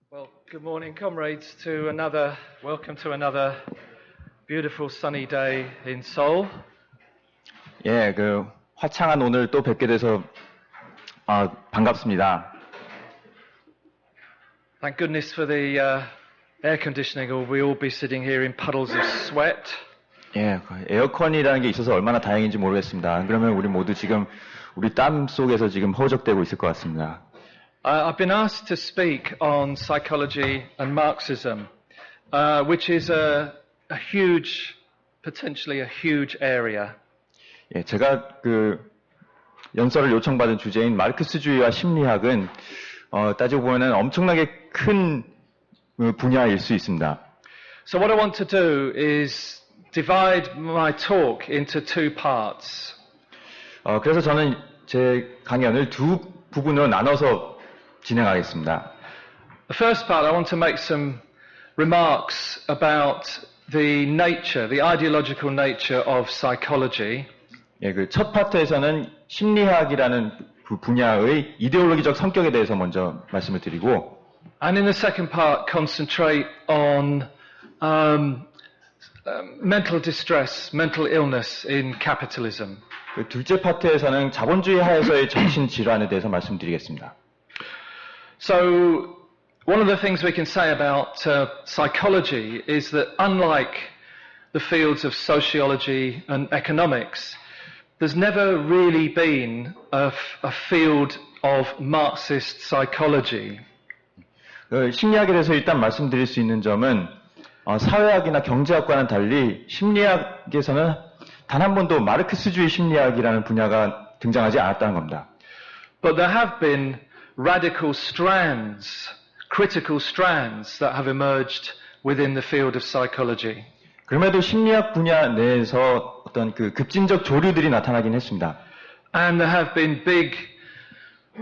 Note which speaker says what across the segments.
Speaker 1: Well, good morning, comrades, welcome to another beautiful sunny day in Seoul.
Speaker 2: 예, 화창한 오늘 또 뵙게 돼서, 반갑습니다.
Speaker 1: Thank goodness for the air conditioning, or we all be sitting here in puddles of sweat.
Speaker 2: 예, 에어컨이라는 게 있어서 얼마나 다행인지 모르겠습니다. 그러면 우리 모두 지금 우리 땀 속에서 지금 허우적대고 있을 것 같습니다.
Speaker 1: I've been asked to speak on psychology and Marxism, which is potentially a huge area.
Speaker 2: 예, 제가 연설을 요청받은 주제인 마르크스주의와 심리학은 따지고 보면은 엄청나게 큰 분야일 수 있습니다.
Speaker 1: So what I want to do is divide my talk into two parts.
Speaker 2: 그래서 저는 제 강연을 두 부분으로 나눠서 진행하겠습니다.
Speaker 1: The first part, I want to make some remarks about the ideological nature of psychology.
Speaker 2: 예, 첫 파트에서는 심리학이라는 분야의 이데올로기적 성격에 대해서 먼저 말씀을 드리고,
Speaker 1: And in the second part, concentrate on mental distress, mental illness in capitalism.
Speaker 2: 둘째 파트에서는 자본주의 하에서의 정신 질환에 대해서 말씀드리겠습니다.
Speaker 1: So, one of the things we can say about psychology is that unlike the fields of sociology and economics, there's never really been a field of Marxist psychology.
Speaker 2: 심리학에 대해서 일단 말씀드릴 수 있는 점은 사회학이나 경제학과는 달리 심리학에서는 단 한 번도 마르크스주의 심리학이라는 분야가 등장하지 않았다는 겁니다.
Speaker 1: But there have been radical strands, critical strands that have emerged within the field of psychology.
Speaker 2: 그럼에도 심리학 분야 내에서 어떤 급진적 조류들이 나타나긴 했습니다.
Speaker 1: And there have been big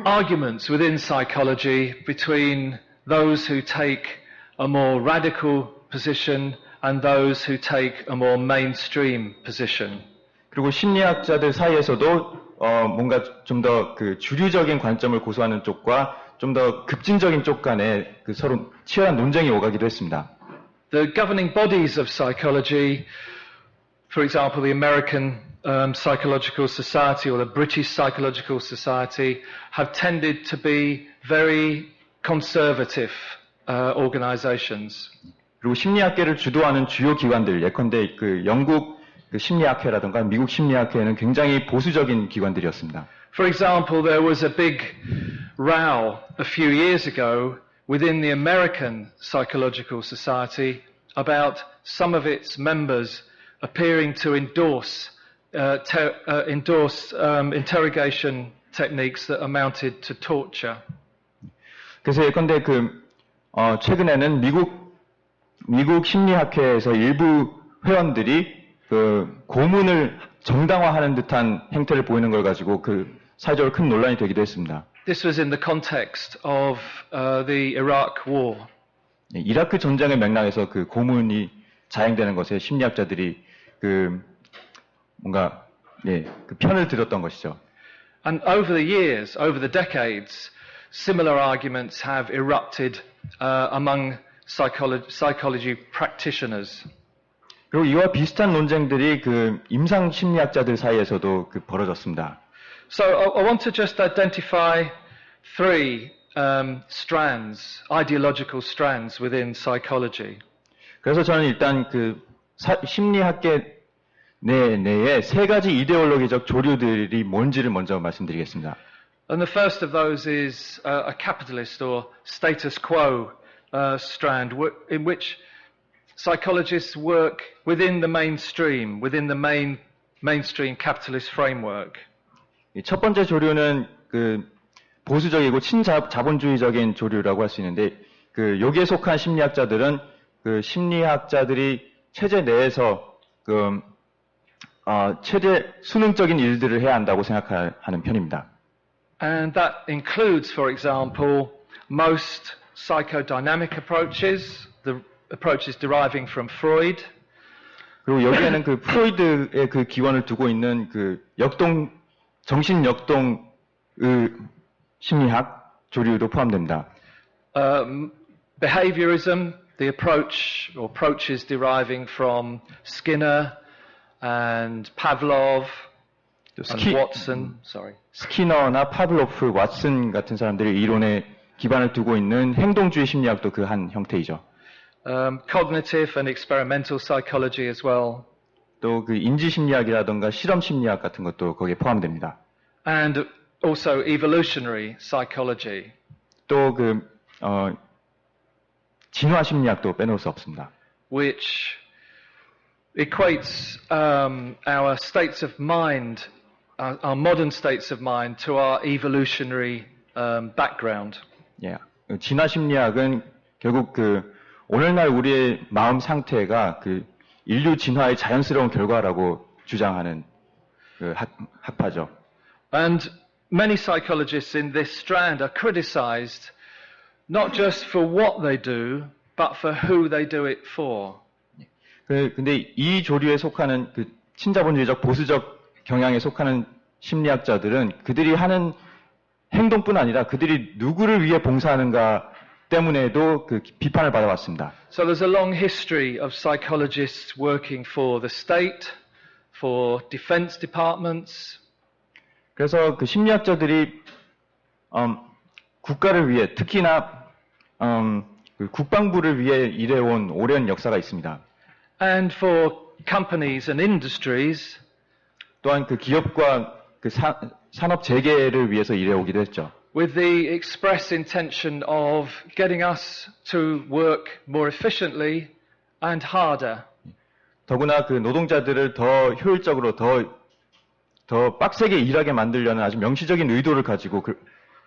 Speaker 1: arguments within psychology between those who take a more radical position and those who take a more mainstream position.
Speaker 2: 그리고 심리학자들 사이에서도 뭔가 좀 더 주류적인 관점을 고수하는 쪽과 좀 더 급진적인 쪽 간에 서로 치열한 논쟁이 오가기도 했습니다.
Speaker 1: The governing bodies of psychology, for example, the American Psychological Society or the British Psychological Society, have tended to be very conservative organizations.
Speaker 2: 그리고 심리학계를 주도하는 주요 기관들, 예컨대 영국 심리학회라든가 미국 심리학회는 굉장히 보수적인 기관들이었습니다.
Speaker 1: For example, there was a big row a few years ago within the American Psychological Society about some of its members appearing to endorse interrogation techniques that amounted to torture.
Speaker 2: 그래서 예컨대 최근에는 미국 심리학회에서 일부 회원들이 고문을 정당화하는 듯한 행태를 보이는 걸 가지고 사회적으로 큰 논란이 되기도 했습니다.
Speaker 1: This was in the context of the Iraq War.
Speaker 2: 이라크 전쟁의 맥락에서 고문이 자행되는 것에 심리학자들이 편을 들었던 것이죠.
Speaker 1: And over the years, over the decades, similar arguments have erupted among psychology practitioners.
Speaker 2: 그리고 이와 비슷한 논쟁들이 임상 심리학자들 사이에서도 벌어졌습니다.
Speaker 1: So I want to just identify three strands, ideological strands within psychology.
Speaker 2: 그래서 저는 일단 심리학계 내에 세 가지 이데올로기적 조류들이 뭔지를 먼저 말씀드리겠습니다.
Speaker 1: And the first of those is a capitalist or status quo strand in which psychologists work within the mainstream, within the mainstream capitalist framework.
Speaker 2: 첫 번째 조류는 보수적이고 친자본주의적인 조류라고 할 수 있는데 여기에 속한 심리학자들은 심리학자들이 체제 내에서 최대 수능적인 일들을 해야 한다고 생각하는 편입니다.
Speaker 1: And that includes, for example, most psychodynamic approaches, the approaches deriving from Freud.
Speaker 2: 그리고 여기에는 프로이드의 기원을 두고 있는 정신 역동 심리학 조류도 포함됩니다.
Speaker 1: Behaviorism, the approach or approaches deriving from Skinner and Pavlov and Watson.
Speaker 2: 스키너나 파블로프, 왓슨 같은 사람들이 이론에 기반을 두고 있는 행동주의 심리학도 그 한 형태이죠.
Speaker 1: Cognitive and experimental psychology as well.
Speaker 2: 또 그 인지 심리학이라던가 실험 심리학 같은 것도 거기에 포함됩니다.
Speaker 1: And also evolutionary psychology.
Speaker 2: 또 진화 심리학도 빼놓을 수 없습니다.
Speaker 1: Which equates our states of mind, our modern states of mind, to our evolutionary background.
Speaker 2: 예, 진화 심리학은 결국 오늘날 우리의 마음 상태가 인류 진화의 자연스러운 결과라고 주장하는 학파죠.
Speaker 1: And many psychologists in this strand are criticized not just for what they do, but for who they do it for.
Speaker 2: 근데 이 조류에 속하는 친자본주의적 보수적 경향에 속하는 심리학자들은 그들이 하는 행동뿐 아니라 그들이 누구를 위해 봉사하는가 때문에도 비판을 받아왔습니다.
Speaker 1: So there's a long history of psychologists working for the state, for defense departments.
Speaker 2: 그래서 심리학자들이 국가를 위해 특히나 국방부를 위해 일해온 오랜 역사가 있습니다.
Speaker 1: And for companies and industries.
Speaker 2: 또한 기업과 산업 재개를 위해서 일해오기도 했죠.
Speaker 1: With the express intention of getting us to work more efficiently and harder.
Speaker 2: 더구나 노동자들을 더 효율적으로 더 빡세게 일하게 만들려는 아주 명시적인 의도를 가지고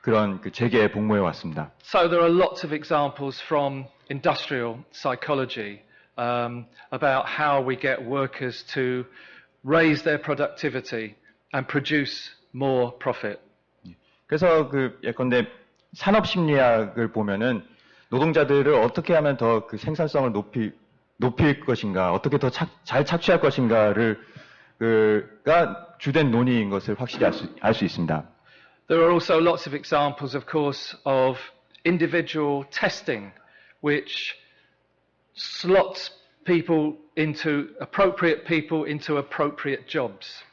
Speaker 2: 그런 재개에 복무해 왔습니다.
Speaker 1: So there are lots of examples from industrial psychology about how we get workers to raise their productivity and produce more profit.
Speaker 2: 그래서 예컨대 산업 심리학을 보면은 노동자들을 어떻게 하면 더 생산성을 높일 것인가, 어떻게 더 잘 착취할 것인가를 가 주된 논의인 것을 확실히 알 수 있습니다.
Speaker 1: There are also lots of examples, of course, of individual testing, which slots appropriate people into appropriate jobs.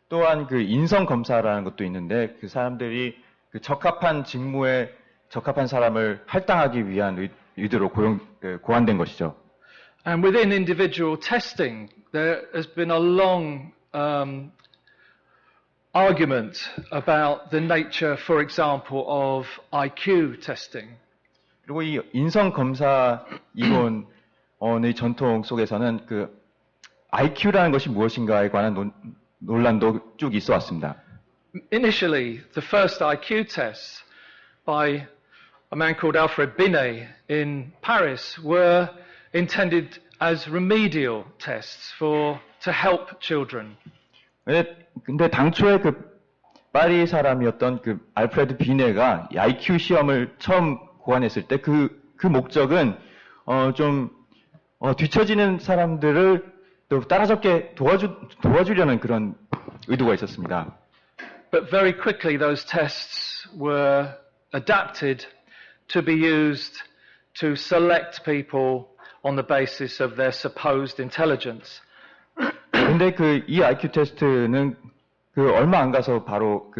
Speaker 2: 또한 인성 검사라는 것도 있는데 사람들이 적합한 직무에 적합한 사람을 할당하기 위한 의도로 고안된 것이죠.
Speaker 1: And within individual testing, there has been a long argument about the nature, for example, of IQ testing.
Speaker 2: 그리고 이 인성 검사 이론의 전통 속에서는 IQ라는 것이 무엇인가에 관한 논란도 쭉 있어 왔습니다.
Speaker 1: Initially, the first IQ tests by a man called Alfred Binet in Paris were intended as remedial tests to help children.
Speaker 2: 근데 당초에 파리 사람이었던 알프레드 비네가 IQ 시험을 처음 고안했을 때 그 목적은 뒤처지는 사람들을 또 따라잡게 도와주려는 그런 의도가 있었습니다.
Speaker 1: But very quickly those tests were adapted to be used to select people on the basis of their supposed intelligence.
Speaker 2: 근데 이 IQ 테스트는 얼마 안 가서 바로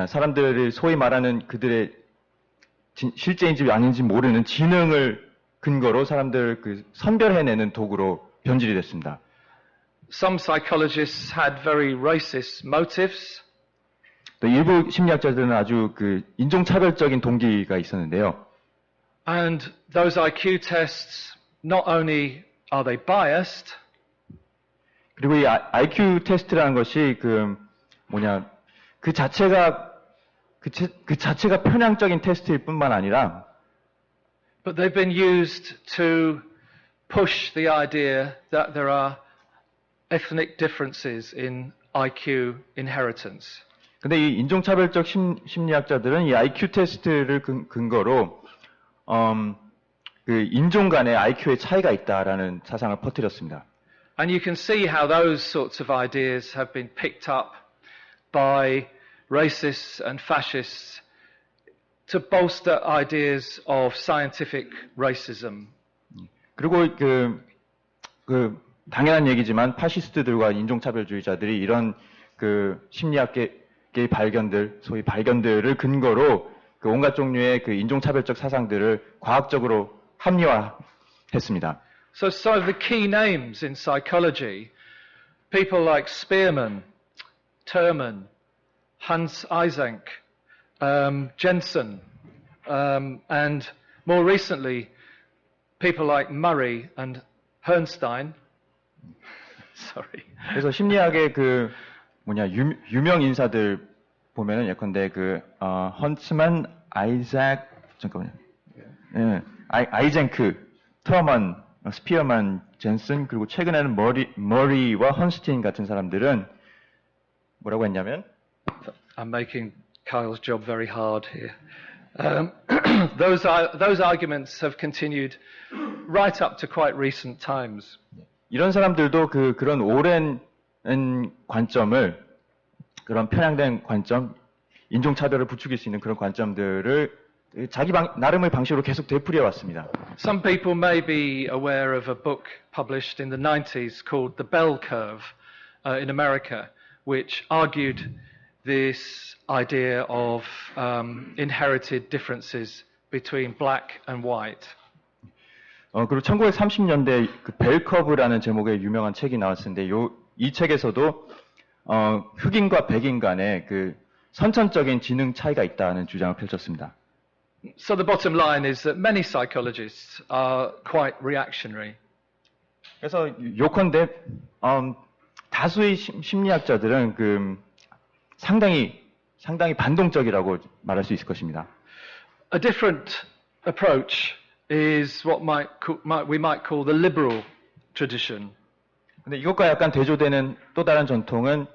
Speaker 2: 사람들을 소위 말하는 그들의 실제인지 아닌지 모르는 지능을 근거로 사람들을 선별해내는 도구로 변질이 됐습니다.
Speaker 1: Some psychologists had very racist motives.
Speaker 2: 또 일부 심리학자들은 아주 인종차별적인 동기가 있었는데요.
Speaker 1: And those IQ tests, not only are they biased,
Speaker 2: 그리고 이 IQ 테스트라는 것이 그 자체가 편향적인 테스트일 뿐만 아니라
Speaker 1: but they've been used to push the idea that there are ethnic differences in IQ inheritance.
Speaker 2: 근데 이 인종차별적 심리학자들은 이 IQ 테스트를 근거로 인종 간의 IQ의 차이가 있다라는 사상을 퍼뜨렸습니다.
Speaker 1: And you can see how those sorts of ideas have been picked up by racists and fascists to bolster ideas of scientific racism.
Speaker 2: 그리고 당연한 얘기지만 파시스트들과 인종차별주의자들이 이런 심리학계의 발견들, 소위 발견들을 근거로 온갖 종류의 인종차별적 사상들을 과학적으로 합리화했습니다.
Speaker 1: So some of the key names in psychology, people like Spearman, Terman, Hans Eysenck, Jensen, and more recently, people like Murray and Bernstein. Sorry.
Speaker 2: 그래서 심리학의 유명 인사들 보면은 예컨대 헌츠만, 아이작, 잠깐만요. 예, 아이젠크, 터먼, 스피어만, 젠슨, 그리고 최근에는 머리와 헌스틴 같은 사람들은 뭐라고 했냐면
Speaker 1: I'm making Kyle's job very hard here. Those arguments have continued right up to quite recent times.
Speaker 2: 이런 사람들도 그런 오랜 관점을, 그런 편향된 관점, 인종차별을 부추길 수 있는 그런 관점들을 자기 나름의 방식으로 계속 되풀이해 왔습니다.
Speaker 1: Some people may be aware of a book published in the 90s called The Bell Curve in America, which argued this idea of inherited differences between black and white.
Speaker 2: 그리고 1930년대 벨커브라는 제목의 유명한 책이 나왔는데 이 책에서도 흑인과 백인 간의 선천적인 지능 차이가 있다는 주장을 펼쳤습니다.
Speaker 1: So the bottom line is that many psychologists are quite reactionary.
Speaker 2: 그래서 요컨대 다수의 심리학자들은 상당히 반동적이라고 말할 수 있을 것입니다.
Speaker 1: A different approach is what we might call the liberal tradition.
Speaker 2: 근데 이것과 약간 대조되는 또 다른 전통은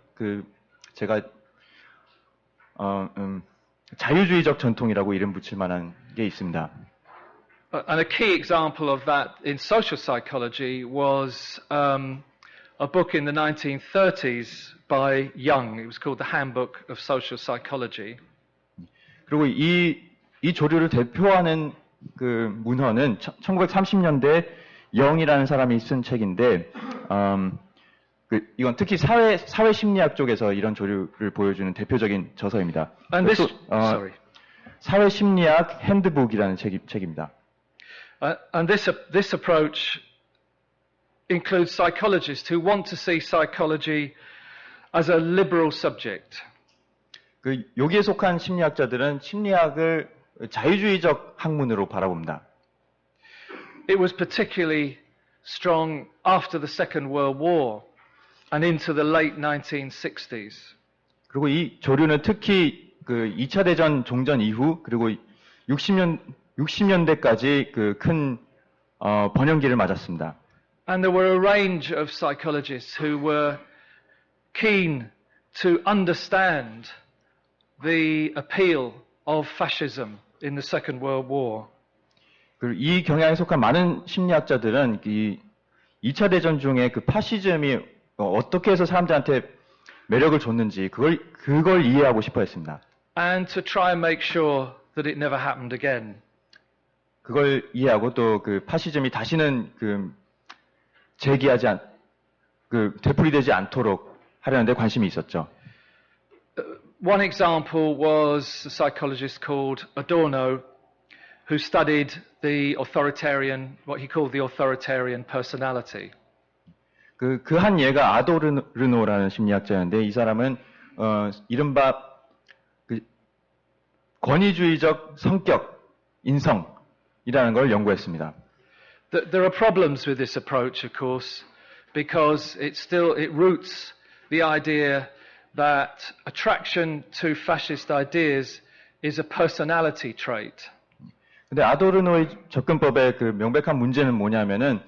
Speaker 2: 제가 자유주의적 전통이라고 이름 붙일 만한 게 있습니다.
Speaker 1: And a key example of that in social psychology was a book in the 1930s by Young. It was called The Handbook of Social Psychology.
Speaker 2: 그리고 이 조류를 대표하는 문헌은 1930년대 영이라는 사람이 쓴 책인데, 이건 특히 사회 심리학 쪽에서 이런 조류를 보여주는 대표적인 저서입니다.
Speaker 1: And this, sorry.
Speaker 2: 사회 심리학 핸드북이라는 책입니다.
Speaker 1: And this approach includes psychologists who want to see psychology as a liberal subject.
Speaker 2: 여기에 속한 심리학자들은 심리학을 자유주의적 학문으로 바라봅니다.
Speaker 1: It was particularly strong after the Second World War and into the late 1960s.
Speaker 2: 그리고 이 조류는 특히 2차 대전 종전 이후 그리고 60년대까지 큰 번영기를 맞았습니다.
Speaker 1: And there were a range of psychologists who were keen to understand the appeal of fascism in the Second World War.
Speaker 2: 이 경향에 속한 많은 심리학자들은 2차 대전 중에 파시즘이 어떻게 해서 사람들한테 매력을 줬는지 그걸 이해하고 싶어 했습니다.
Speaker 1: And to try and make sure that it never happened again.
Speaker 2: 그걸 이해하고 또 파시즘이 다시는 되풀이되지 않도록 하려는 데 관심이 있었죠.
Speaker 1: One example was a psychologist called Adorno, who studied the authoritarian, what he called the authoritarian personality.
Speaker 2: 그 한 예가 아도르노라는 심리학자였는데 이 사람은 이른바 권위주의적 성격, 인성이라는 걸 연구했습니다.
Speaker 1: There are problems with this approach, of course, because it roots the idea that attraction to fascist ideas is a personality trait.
Speaker 2: 근데 아도르노의 접근법의 명백한 문제는 뭐냐면은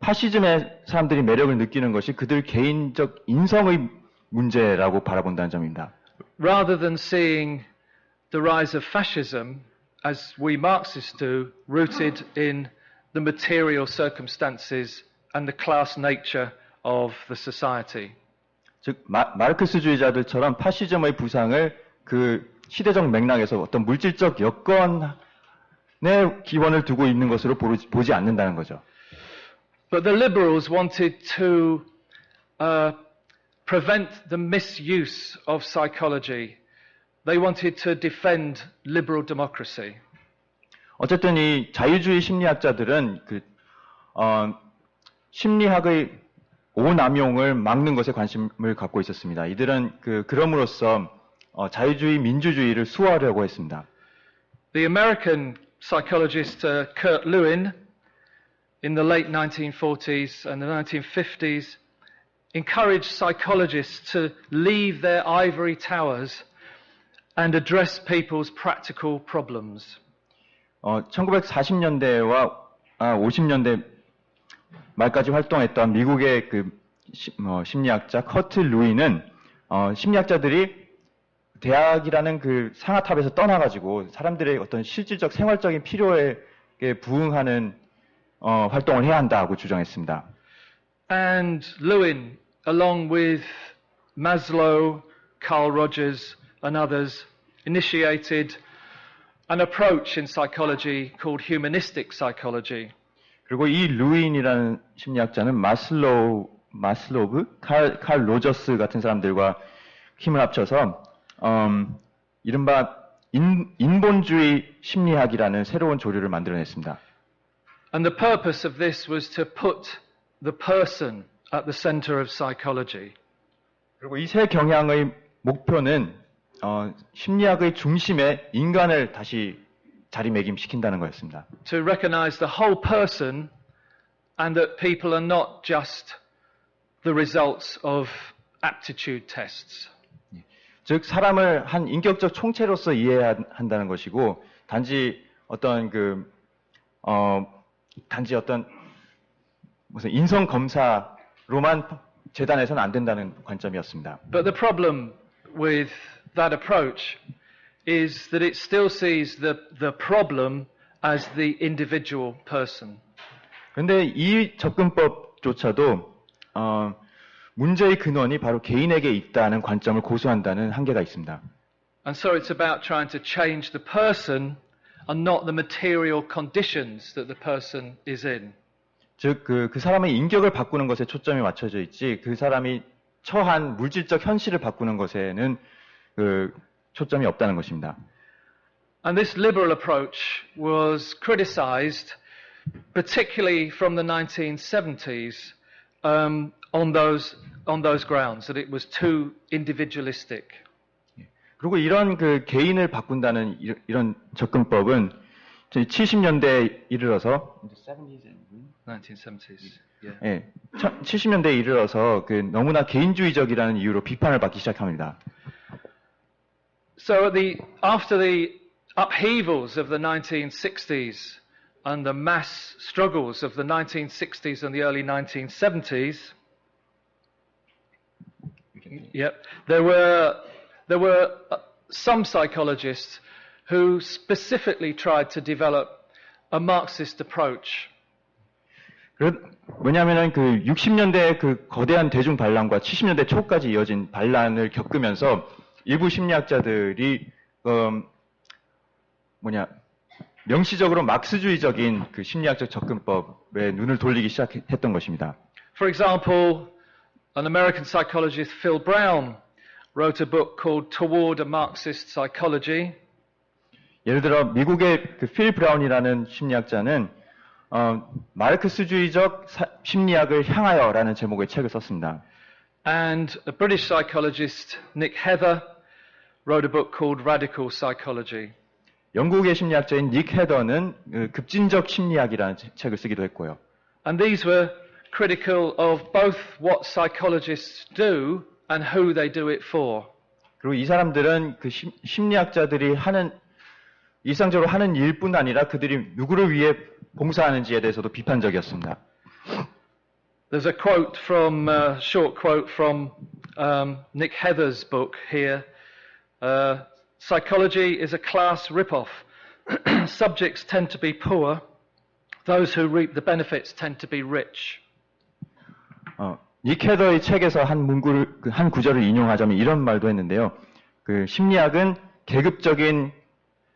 Speaker 2: 파시즘의 사람들이 매력을 느끼는 것이 그들 개인적 인성의 문제라고 바라본다는 점입니다.
Speaker 1: Rather than seeing the rise of fascism, as we Marxists do, rooted in the material circumstances and the class nature of the society.
Speaker 2: 즉 마르크스주의자들처럼 파시즘의 부상을 시대적 맥락에서 어떤 물질적 여건에 기원을 두고 있는 것으로 보지 않는다는 거죠.
Speaker 1: But the liberals wanted to prevent the misuse of psychology. They wanted to defend liberal democracy.
Speaker 2: 어쨌든 이 자유주의 심리학자들은 심리학의 오남용을 막는 것에 관심을 갖고 있었습니다. 이들은 그럼으로써 자유주의 민주주의를 수호하려고 했습니다.
Speaker 1: The American psychologist Kurt Lewin in the late 1940s and the 1950s encouraged psychologists to leave their ivory towers and address people's practical problems.
Speaker 2: 1940년대와 50년대 말까지 활동했던 미국의 심리학자 커트 루인은 심리학자들이 대학이라는 그 상아탑에서 떠나가지고 사람들의 어떤 실질적 생활적인 필요에 부응하는 활동을 해야 한다고 주장했습니다.
Speaker 1: And Lewin, along with Maslow, Carl Rogers, and others, initiated an approach in psychology called humanistic psychology.
Speaker 2: 그리고 이 루인이라는 심리학자는 마슬로브, 칼 로저스 같은 사람들과 힘을 합쳐서 이른바 인본주의 심리학이라는 새로운 조류를 만들어냈습니다.
Speaker 1: And the purpose of this was to put the person at the center of psychology.
Speaker 2: 그리고 이 새 경향의 목표는 심리학의 중심에 인간을 다시 자리매김시킨다는 거였습니다.
Speaker 1: To recognize the whole person and that people are not just the results of aptitude tests.
Speaker 2: 즉 사람을 한 인격적 총체로서 이해해야 한다는 것이고 단지 어떤 무슨 인성 검사로만 재단해서는 안 된다는 관점이었습니다.
Speaker 1: But the problem with that approach is that it still sees the problem as the individual person.
Speaker 2: 그런데 이 접근법조차도 문제의 근원이 바로 개인에게 있다는 관점을 고수한다는 한계가 있습니다.
Speaker 1: And so it's about trying to change the person and not the material conditions that the person is in.
Speaker 2: 즉, 그 사람의 인격을 바꾸는 것에 초점이 맞춰져 있지, 그 사람이 처한 물질적 현실을 바꾸는 것에는 초점이 없다는 것입니다.
Speaker 1: And this liberal approach was criticized, particularly from the 1970s, on those grounds, that it was too individualistic.
Speaker 2: 그리고 이런 개인을 바꾼다는 이런 접근법은 70년대에 이르러서
Speaker 1: 1970s. Yeah.
Speaker 2: 예, 70년대에 이르러서 너무나 개인주의적이라는 이유로 비판을 받기 시작합니다.
Speaker 1: So after the upheavals of the 1960s and the mass struggles of the 1960s and the early 1970s, there were some psychologists who specifically tried to develop a Marxist approach.
Speaker 2: 왜냐하면 60년대 거대한 대중 반란과 70년대 초까지 이어진 반란을 겪으면서 일부 심리학자들이 명시적으로 막스주의적인 심리학적 접근법에 눈을 돌리기 시작했던 것입니다.
Speaker 1: For example, an American psychologist, Phil Brown, wrote a book called Toward a Marxist Psychology.
Speaker 2: 예를 들어 미국의 필 브라운이라는 심리학자는 마르크스주의적 심리학을 향하여라는 제목의 책을 썼습니다.
Speaker 1: And a British psychologist, Nick Heather, wrote a book called Radical Psychology.
Speaker 2: 영국의 심리학자인 닉 헤더는 급진적 심리학이라는 책을 쓰기도 했고요.
Speaker 1: And these were critical of both what psychologists do and who they do it for.
Speaker 2: 그리고 이 사람들은 심리학자들이 일상적으로 하는 일뿐 아니라 그들이 누구를 위해 봉사하는지에 대해서도 비판적이었습니다.
Speaker 1: There's a short quote from Nick Heather's book here. Psychology is a class rip-off. Subjects tend to be poor. Those who reap the benefits tend to be rich.
Speaker 2: 닉 헤더의 책에서 한 구절을 인용하자면 이런 말도 했는데요. 심리학은 계급적인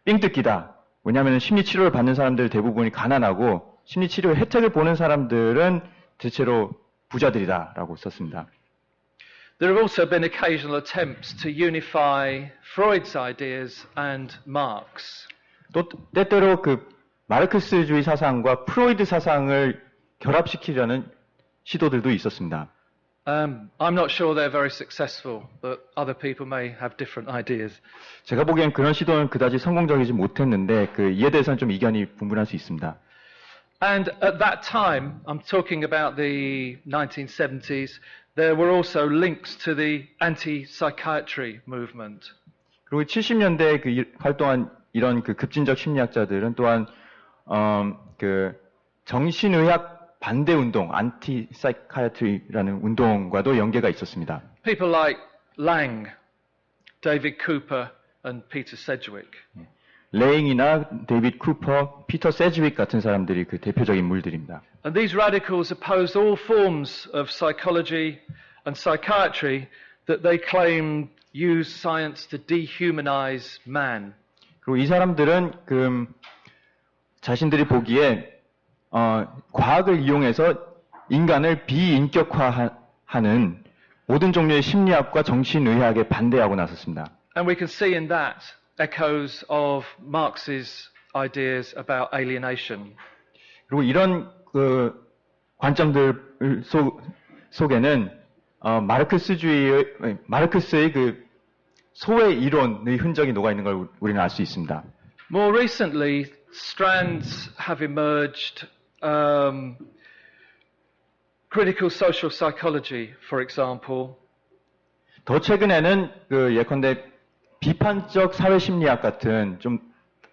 Speaker 2: 삥뜯기다. 왜냐하면 심리 치료를 받는 사람들 대부분이 가난하고 심리 치료의 혜택을 보는 사람들은 대체로 부자들이다라고 썼습니다.
Speaker 1: There have also been occasional attempts to unify Freud's ideas and Marx.
Speaker 2: 또 때때로 그 마르크스주의 사상과 프로이드 사상을 결합시키려는 시도들도 있었습니다.
Speaker 1: I'm not sure they're very successful, but other people may have different ideas.
Speaker 2: 제가 보기엔 그런 시도는 그다지 성공적이지 못했는데 이에 대해서는 좀 이견이 분분할 수 있습니다.
Speaker 1: And at that time, I'm talking about the 1970s, there were also links to the anti-psychiatry movement.
Speaker 2: 그리고 70년대에 활동한 이런 급진적 심리학자들은 또한 정신의학 반대 운동, anti-psychiatry라는 운동과도 연계가 있었습니다.
Speaker 1: People like Lang, David Cooper, and Peter Sedgwick.
Speaker 2: 레잉이나 데이비드 쿠퍼, 피터 세즈윅 같은 사람들이 그 대표적인 인물들입니다.
Speaker 1: And these radicals opposed all forms of psychology and psychiatry that they claimed use science to dehumanize man.
Speaker 2: 그리고 이 사람들은 자신들이 보기에 과학을 이용해서 인간을 비인격화하는 모든 종류의 심리학과 정신의학에 반대하고 나섰습니다.
Speaker 1: And we can see in that echoes of Marx's ideas about alienation.
Speaker 2: 그리고 이런 관점들 속에는 마르크스의 소외 이론의 흔적이 녹아 있는 걸 우리는 알 수 있습니다.
Speaker 1: More recently, strands have emerged. Critical social psychology, for example.
Speaker 2: 더 최근에는 예컨대 비판적 사회심리학 같은 좀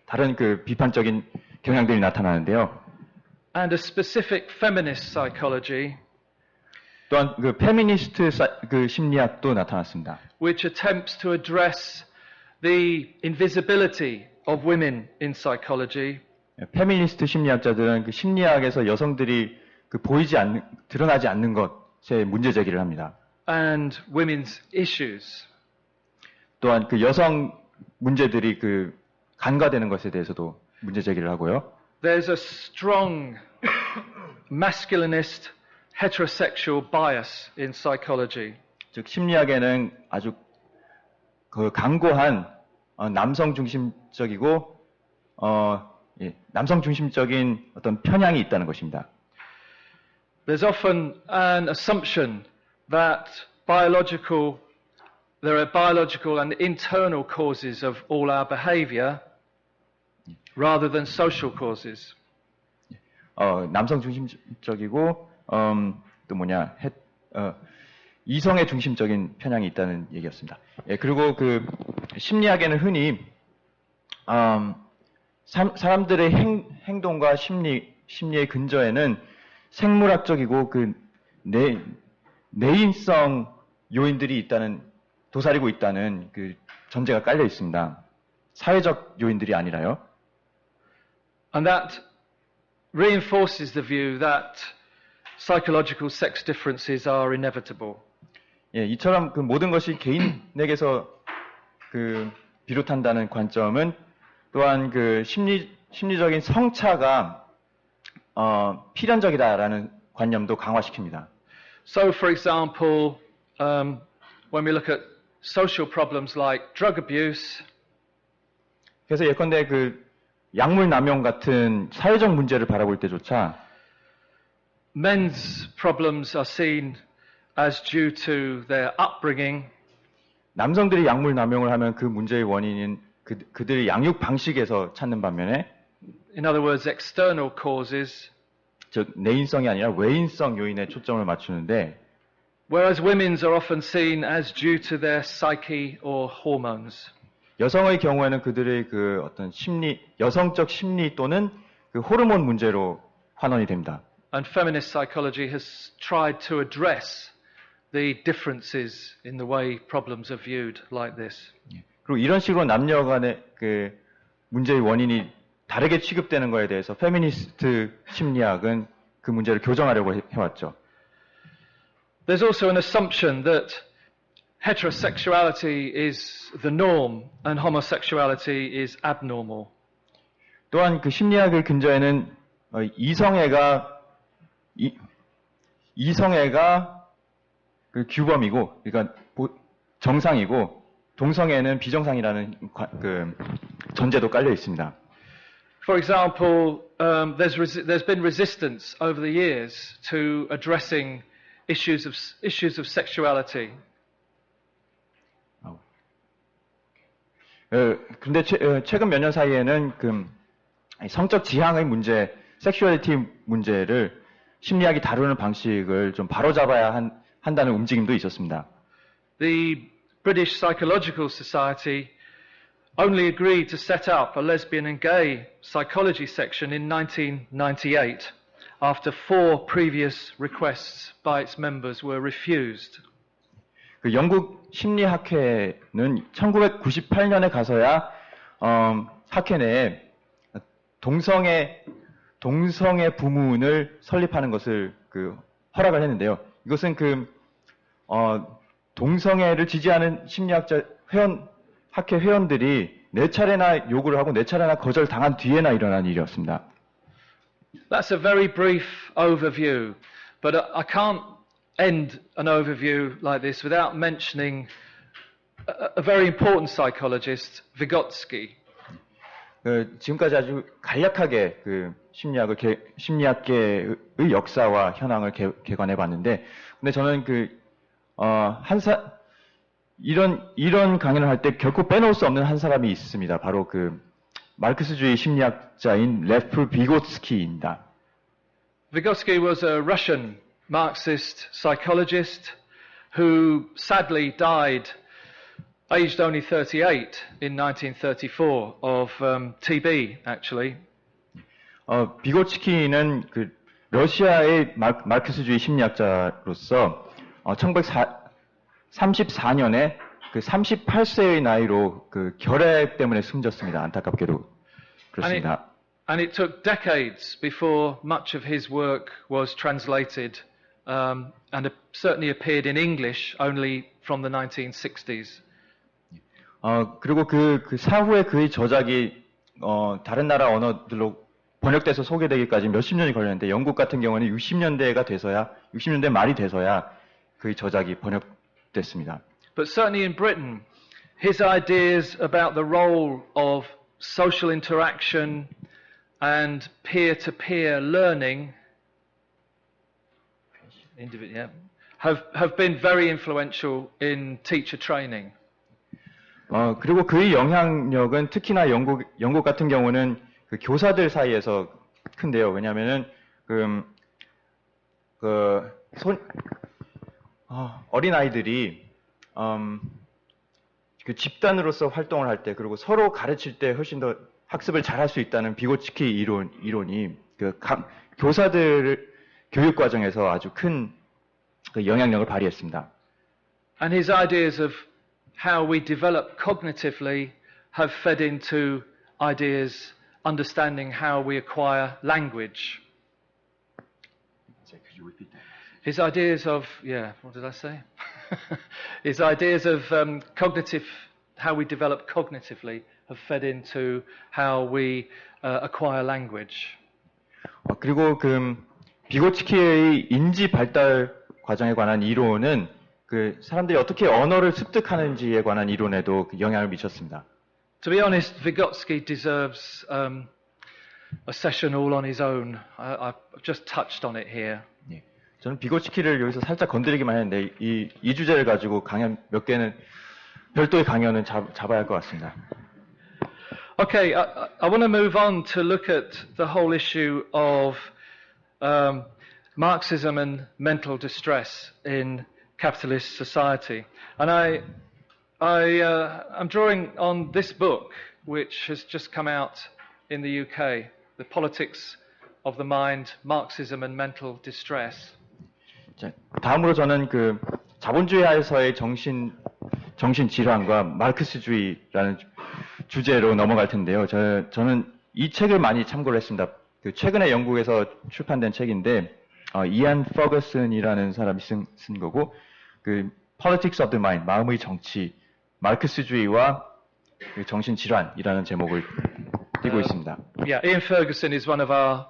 Speaker 2: 다른 비판적인 경향들이 나타나는데요.
Speaker 1: And a specific feminist psychology.
Speaker 2: 또한 페미니스트 심리학도 나타났습니다.
Speaker 1: Which attempts to address the invisibility of women in psychology.
Speaker 2: 페미니스트 심리학자들은 심리학에서 여성들이 드러나지 않는 것에 문제 제기를 합니다.
Speaker 1: And women's issues.
Speaker 2: 또한 여성 문제들이 간과되는 것에 대해서도 문제 제기를 하고요.
Speaker 1: There's a strong masculinist heterosexual bias in psychology.
Speaker 2: 즉 심리학에는 아주 강고한 남성 중심적이고 남성 중심적인 어떤 편향이 있다는 것입니다.
Speaker 1: There's often an assumption that there are biological and internal causes of all our behavior rather than social causes.
Speaker 2: 남성 중심적이고 이성의 중심적인 편향이 있다는 얘기였습니다. 그리고 심리학에는 흔히 사람들의 행동과 심리의 근저에는 생물학적이고 내인성 요인들이 도사리고 있다는 전제가 깔려 있습니다. 사회적 요인들이 아니라요.
Speaker 1: And that reinforces the view that psychological sex differences are inevitable.
Speaker 2: 이처럼 모든 것이 개인에게서 비롯한다는 관점은 또한 심리적인 성차가 필연적이다라는 관념도 강화시킵니다.
Speaker 1: So, for example, when we look at social problems like drug abuse,
Speaker 2: 그래서 예컨대 약물 남용 같은 사회적 문제를 바라볼 때조차
Speaker 1: men's problems are seen as due to their upbringing.
Speaker 2: 남성들이 약물 남용을 하면 그 문제의 원인인 그들의 양육 방식에서 찾는 반면에
Speaker 1: In other words, external causes.
Speaker 2: 즉 내인성이 아니라 외인성 요인에 초점을 맞추는데
Speaker 1: Whereas women's are often seen as due to their psyche or hormones.
Speaker 2: 여성의 경우에는 그들의 어떤 여성적 심리 또는 호르몬 문제로 환원이 됩니다.
Speaker 1: And feminist psychology has tried to address the differences in the way problems are viewed like this.
Speaker 2: 그리고 이런 식으로 남녀 간의 문제의 원인이 다르게 취급되는 것에 대해서 페미니스트 심리학은 그 문제를 교정하려고 해왔죠.
Speaker 1: There's also an assumption that heterosexuality is the norm and homosexuality is abnormal.
Speaker 2: 또한 그 심리학을 근저에는 이성애가 그 규범이고, 그러니까 정상이고 동성애는 비정상이라는 그 전제도 깔려 있습니다.
Speaker 1: For example, there's been resistance over the years to addressing issues of sexuality.
Speaker 2: 근데 최근 몇 년 사이에는 그 성적 지향의 문제, 섹슈얼리티 문제를 심리학이 다루는 방식을 좀 바로잡아야 한다는 움직임도 있었습니다.
Speaker 1: The British Psychological Society only agreed to set up a lesbian and gay psychology section in 1998 after 4 previous requests by its members were refused.
Speaker 2: 그 영국 심리학회는 1998년에 가서야 학회 내에 동성애 부문을 설립하는 것을 그 허락을 했는데요. 이것은 동성애를 지지하는 심리학자 학회 회원들이 4차례나 요구를 하고 4차례나 거절당한 뒤에나 일어난 일이었습니다.
Speaker 1: That's a very brief overview, but I can't end an overview like this without mentioning a very important psychologist, Vygotsky.
Speaker 2: 지금까지 아주 간략하게 그 심리학계의 역사와 현황을 개관해 봤는데, 근데 저는 이런 강연을 할 때 결코 빼놓을 수 없는 한 사람이 있습니다. 바로 그 마르크스주의 심리학자인 레프 비고츠키입니다.
Speaker 1: Vygotsky was a Russian Marxist psychologist who sadly died aged only 38 in 1934 of TB, actually.
Speaker 2: 비고츠키는 그 러시아의 마르크스주의 심리학자로서 1934년에 그 38세의 나이로 그 결핵 때문에 숨졌습니다. 안타깝게도 그렇습니다.
Speaker 1: And it took decades before much of his work was translated and certainly appeared in English only from the 1960s.
Speaker 2: 그리고 그 사후에 그의 저작이 다른 나라 언어들로 번역돼서 소개되기까지 몇십 년이 걸렸는데, 영국 같은 경우는 60년대 말이 돼서야 그의 저작이 번역됐습니다.
Speaker 1: But certainly in Britain, his ideas about the role of social interaction and peer-to-peer learning have been very influential in teacher training.
Speaker 2: 그리고 그의 영향력은 특히나 영국 같은 경우는 그 교사들 사이에서 큰데요. 왜냐하면은 어린 아이들이 그 집단으로서 활동을 할 때, 그리고 서로 가르칠 때 훨씬 더 학습을 잘할 수 있다는 비고츠키 이론이 교사들 교육 과정에서 아주 큰 그 영향력을 발휘했습니다.
Speaker 1: And his ideas of how we develop cognitively have fed into ideas understanding how we acquire language.
Speaker 2: Could you repeat that?
Speaker 1: His ideas of, what did I say? His ideas of how we develop cognitively have fed into how we acquire language.
Speaker 2: 그리고 비고츠키의 인지 발달 과정에 관한 이론은 그 사람들이 어떻게 언어를 습득하는지에 관한 이론에도 영향을 미쳤습니다.
Speaker 1: To be honest, Vygotsky deserves a session all on his own. I've just touched on it here.
Speaker 2: 예, 저는 비고츠키를 여기서 살짝 건드리기만 했는데 이 주제를 가지고 강연 몇 개는 별도의 강연은 잡아야 할 것 같습니다.
Speaker 1: Okay, I want to move on to look at the whole issue of Marxism and mental distress in capitalist society. And I'm drawing on this book, which has just come out in the UK, The Politics of the Mind, Marxism and Mental Distress.
Speaker 2: 자, 다음으로 저는 그 자본주의 하에서의 정신 질환과 마르크스주의라는 주제로 넘어갈 텐데요. 저는 이 책을 많이 참고를 했습니다. 그 최근에 영국에서 출판된 책인데 이안 퍼거슨이라는 사람이 쓴 거고, 그 Politics of the Mind, 마음의 정치, 마르크스주의와 그 정신질환이라는 제목을 띄고 있습니다.
Speaker 1: Yeah, Ian Ferguson is one of our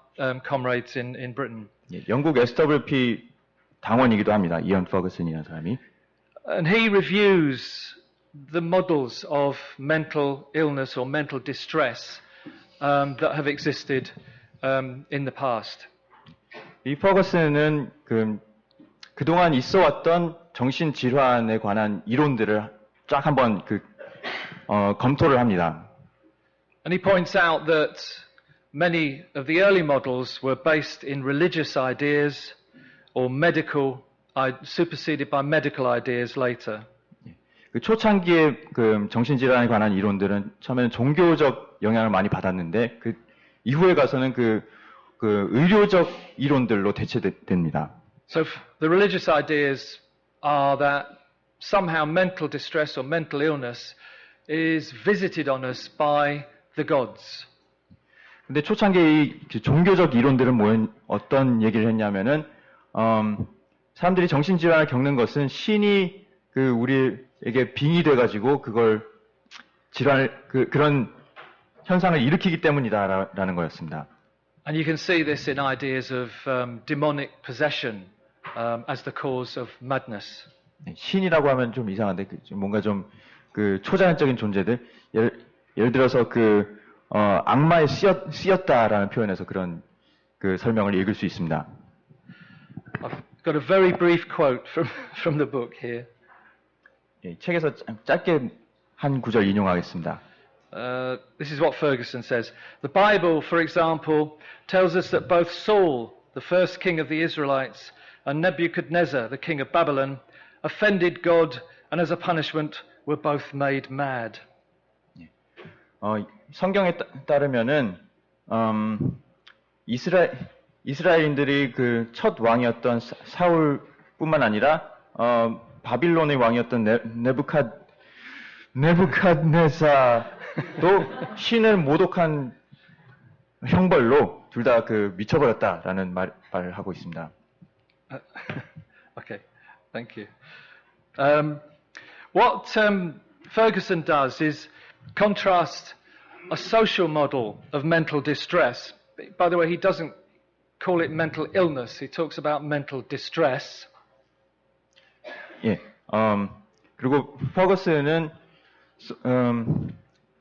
Speaker 1: comrades in Britain.
Speaker 2: 예, 영국 SWP 당원이기도 합니다. 이언 퍼거슨이라는 사람이.
Speaker 1: And he reviews the models of mental illness or mental distress that have existed in the past.
Speaker 2: 이 퍼거슨은 그동안 있어왔던 정신질환에 관한 이론들을 쫙 한번 검토를 합니다.
Speaker 1: And he points out that many of the early models were based in religious ideas or superseded by medical ideas later.
Speaker 2: 그 초창기의 정신질환에 관한 이론들은 처음에는 종교적 영향을 많이 받았는데 그 이후에 가서는 의료적 이론들로 대체됩니다.
Speaker 1: So the religious ideas are that somehow mental distress or mental illness is visited on us by the gods.
Speaker 2: 근데 초창기 종교적 이론들은 어떤 얘기를 했냐면은 사람들이 정신질환을 겪는 것은 신이 우리에게 빙이 돼가지고 그걸 그런 현상을 일으키기 때문이다라는 거였습니다.
Speaker 1: And you can see this in ideas of demonic possession as the cause of madness.
Speaker 2: 신이라고 하면 좀 이상한데 뭔가 좀 초자연적인 존재들 예를 들어서 악마에 쓰였다라는 표현에서 그런 설명을 읽을 수 있습니다.
Speaker 1: I've got a very brief quote from the book here.
Speaker 2: 예, 책에서 짧게 한 구절 인용하겠습니다.
Speaker 1: This is what Ferguson says. The Bible, for example, tells us that both Saul, the first king of the Israelites, and Nebuchadnezzar, the king of Babylon, offended God and as a punishment were both made mad.
Speaker 2: 성경에 따르면은 이스라엘인들이 첫 왕이었던 사울뿐만 아니라 바빌론의 왕이었던 네부갓네살도 신을 모독한 형벌로 둘 다 미쳐버렸다라는 말을 하고 있습니다.
Speaker 1: Okay, thank you. What Ferguson does is contrast a social model of mental distress. By the way, he doesn't call it mental illness. He talks about mental distress.
Speaker 2: 예, 그리고 퍼거슨은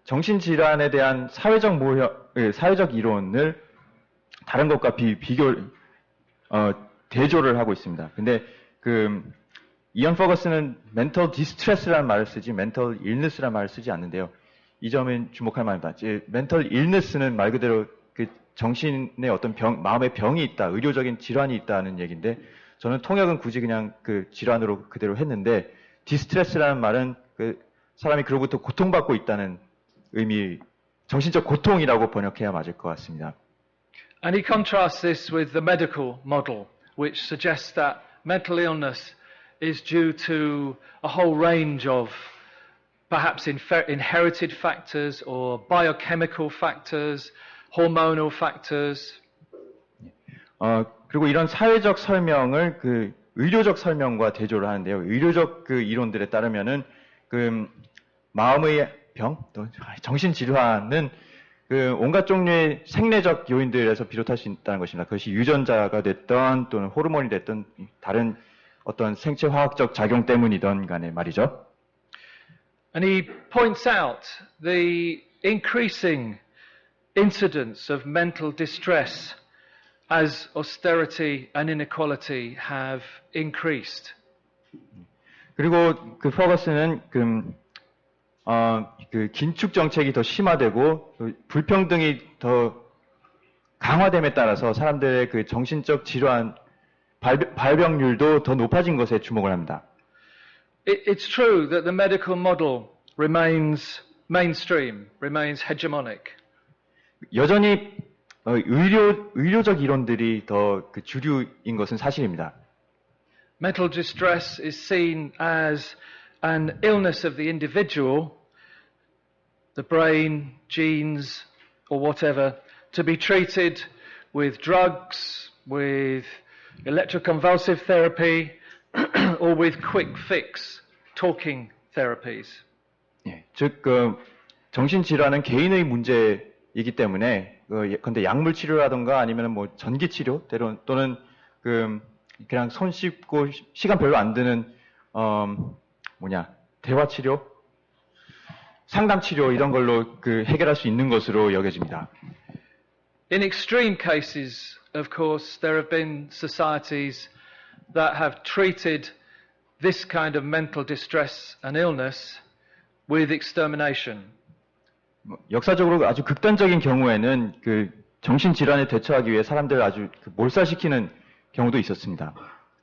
Speaker 2: 정신질환에 대한 사회적 이론을 다른 것과 대조를 하고 있습니다. 근데 이언 퍼거슨은 mental distress라는 말을 쓰지 mental illness라는 말을 쓰지 않는데요. 이 점은 주목할 만합니다. mental illness는 말 그대로 정신의 어떤 마음의 병이 있다, 의료적인 질환이 있다는 얘기인데 저는 통역은 굳이 그냥 질환으로 그대로 했는데 distress라는 말은 사람이 그로부터 고통받고 있다는 의미, 정신적 고통이라고 번역해야 맞을 것 같습니다.
Speaker 1: And he contrasts this with the medical model, which suggests that mental illness is due to a whole range of perhaps inherited factors or biochemical factors, hormonal factors.
Speaker 2: 그리고 이런 사회적 설명을 의료적 설명과 대조를 하는데요. 의료적 이론들에 따르면은 마음의 병, 또 정신질환은 온갖 종류의 생리적 요인들에서 비롯할 수 있다는 것입니다. 그것이 유전자가 됐던 또는 호르몬이 됐던 다른 어떤 생체 화학적 작용 때문이든 간에 말이죠.
Speaker 1: And he points out the increasing incidence of mental distress as austerity and inequality have increased.
Speaker 2: 그리고 퍼거슨은 긴축 정책이 더 심화되고 불평등이 더 강화됨에 따라서 사람들의 정신적 질환 발병률도 더 높아진 것에 주목을 합니다.
Speaker 1: It's true that the medical model remains mainstream, remains hegemonic.
Speaker 2: 여전히 의료적 이론들이 더 주류인 것은 사실입니다.
Speaker 1: Mental distress is seen as an illness of the individual, the brain, genes, or whatever, to be treated with drugs, with electroconvulsive therapy, or with quick fix talking therapies.
Speaker 2: 예, 즉, 정신질환은 개인의 문제이기 때문에, 근데 약물 치료라든가 아니면 뭐 전기 치료, 또는 그냥 손 씻고 시간 별로 안 드는, 대화 치료, 상담 치료 이런 걸로 해결할 수 있는 것으로 여겨집니다.
Speaker 1: In extreme cases, of course, there have been societies that have treated this kind of mental distress and illness with extermination.
Speaker 2: 역사적으로 아주 극단적인 경우에는 정신질환에 대처하기 위해 사람들을 아주 몰살시키는 경우도 있었습니다.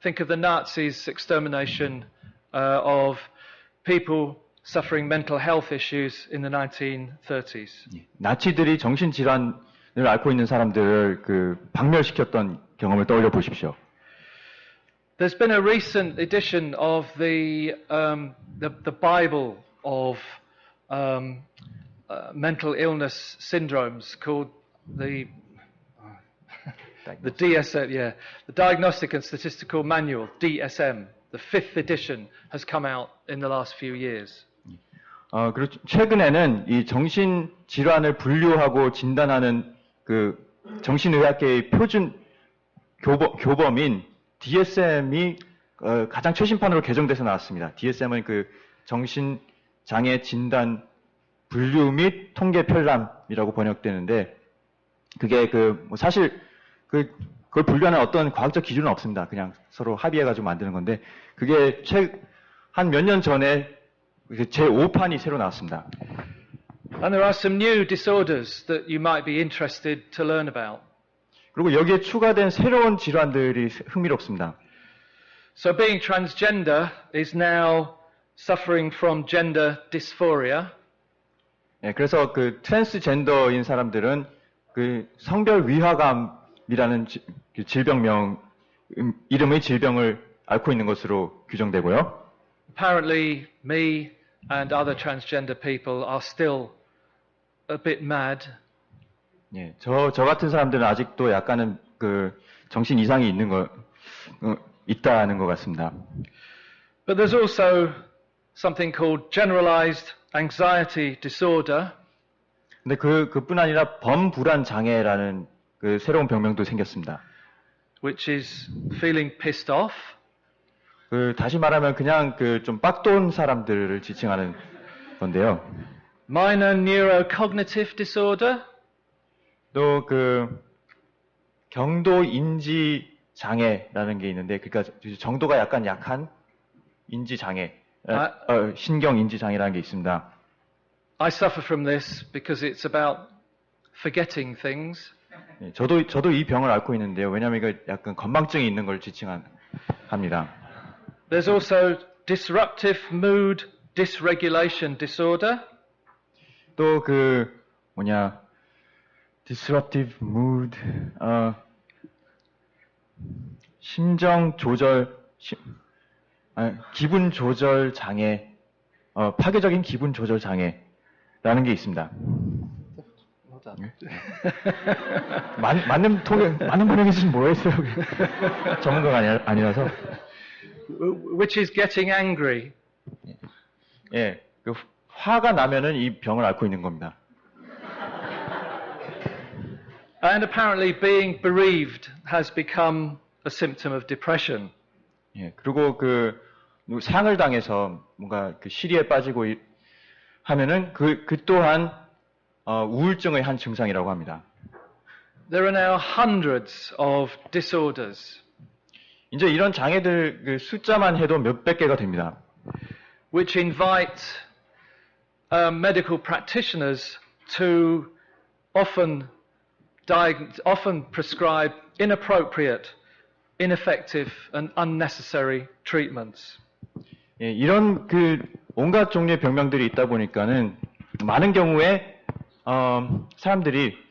Speaker 1: Think of the Nazis' extermination of people suffering mental health issues in the 1930s.
Speaker 2: 나치들이 정신질환을 앓고 있는 사람들을 박멸시켰던 경험을 떠올려 보십시오.
Speaker 1: There's been a recent edition of the Bible of mental illness syndromes called the DSM, the Diagnostic and Statistical Manual, DSM. The 5th edition has come out in the last few years.
Speaker 2: 그리고 최근에는 이 정신질환을 분류하고 진단하는 정신의학계의 표준 교범인 DSM이 가장 최신판으로 개정돼서 나왔습니다. DSM은 정신장애 진단 분류 및 통계 편람이라고 번역되는데, 그게 사실 그걸 분류하는 어떤 과학적 기준은 없습니다. 그냥 서로 합의해가지고 만드는 건데, 그게 한 몇 년 전에 제5판이 새로 나왔습니다.
Speaker 1: And there are some new disorders that you might be interested to learn about.
Speaker 2: 그리고 여기에 추가된 새로운 질환들이 흥미롭습니다.
Speaker 1: So being transgender is now suffering from gender dysphoria.
Speaker 2: 예, 그래서 트랜스젠더인 사람들은 성별 위화감이라는 이름의 질병을 앓고 있는 것으로 규정되고요.
Speaker 1: Apparently, me and other transgender people are still a bit mad.
Speaker 2: 예, 저 같은 사람들은 아직도 약간은 정신 이상이 있다는 것 같습니다.
Speaker 1: But there's also something called generalized anxiety disorder.
Speaker 2: 근데 그뿐 아니라 범불안 장애라는 새로운 병명도 생겼습니다.
Speaker 1: Which is feeling pissed off.
Speaker 2: 다시 말하면 그냥 좀 빡돈 사람들을 지칭하는 건데요.
Speaker 1: Minor neurocognitive disorder.
Speaker 2: 또 경도 인지 장애라는 게 있는데, 그러니까 정도가 약간 약한 인지 장애, 신경 인지 장애라는 게 있습니다.
Speaker 1: I suffer from this because it's about forgetting things.
Speaker 2: 예, 저도 이 병을 앓고 있는데요. 왜냐하면 이거 약간 건망증이 있는 걸 지칭합니다.
Speaker 1: There's also disruptive mood dysregulation disorder.
Speaker 2: 또 disruptive mood, 기분 조절 장애, 파괴적인 기분 조절 장애라는 게 있습니다. 맞는 번역이 지금 뭐였어요? 전문가가 아니라서.
Speaker 1: Which is getting angry.
Speaker 2: 예, 화가 나면은 이 병을 앓고 있는 겁니다.
Speaker 1: And apparently being bereaved has become a symptom of depression.
Speaker 2: 예, 그리고 상을 당해서 뭔가 시리에 빠지고 하면은 그 또한 우울증의 한 증상이라고 합니다.
Speaker 1: There are now hundreds of disorders.
Speaker 2: 이제 이런 장애들 숫자만 해도 몇백 개가 됩니다.
Speaker 1: Which invite medical practitioners to often prescribe inappropriate, ineffective and unnecessary treatments.
Speaker 2: 예, 이런 온갖 종류의 병명들이 있다 보니까는 많은 경우에 사람들이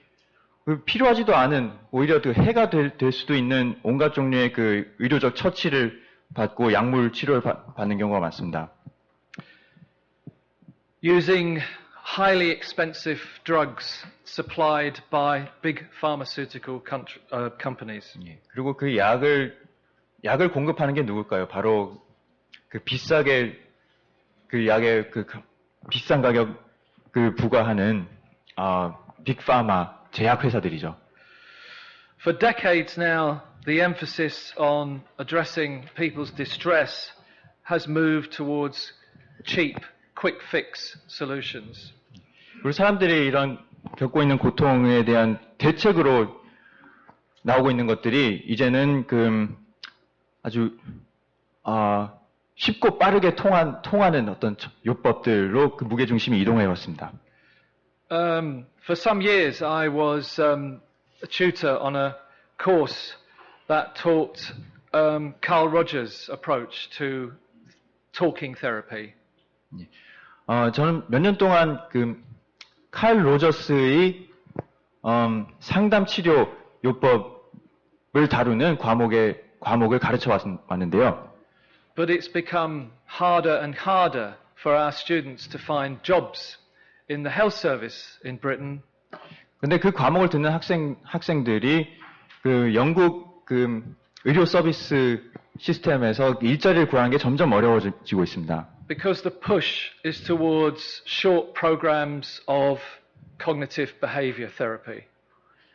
Speaker 2: 필요하지도 않은, 오히려 해가 될 수도 있는 온갖 종류의 의료적 처치를 받고 약물 치료를 받는 경우가 많습니다.
Speaker 1: Using highly expensive drugs supplied by big pharmaceutical companies.
Speaker 2: 예, 그리고 그 약을 약을 공급하는 게 누굴까요? 바로 그 비싸게 그 약에 비싼 가격 부과하는 빅파마 제약 회사들이죠.
Speaker 1: For decades now, the emphasis on addressing people's distress has moved towards cheap, quick fix solutions.
Speaker 2: 그리고 사람들이 이런 겪고 있는 고통에 대한 대책으로 나오고 있는 것들이 이제는 아주 쉽고 빠르게 통하는 어떤 요법들로 그 무게 중심이 이동해 왔습니다.
Speaker 1: For some years, I was a tutor on a course that taught Carl Rogers' approach to talking therapy.
Speaker 2: 저는 몇 년 동안 칼 로저스의 상담 치료 요법을 다루는 과목을 가르쳐 왔는데요.
Speaker 1: But it's become harder and harder for our students to find jobs in the health service in Britain.
Speaker 2: 근데 그 과목을 듣는 학생들이 영국 의료 서비스 시스템에서 일자리를 구하는 게 점점 어려워지고 있습니다.
Speaker 1: Because the push is towards short programs of cognitive behavior therapy.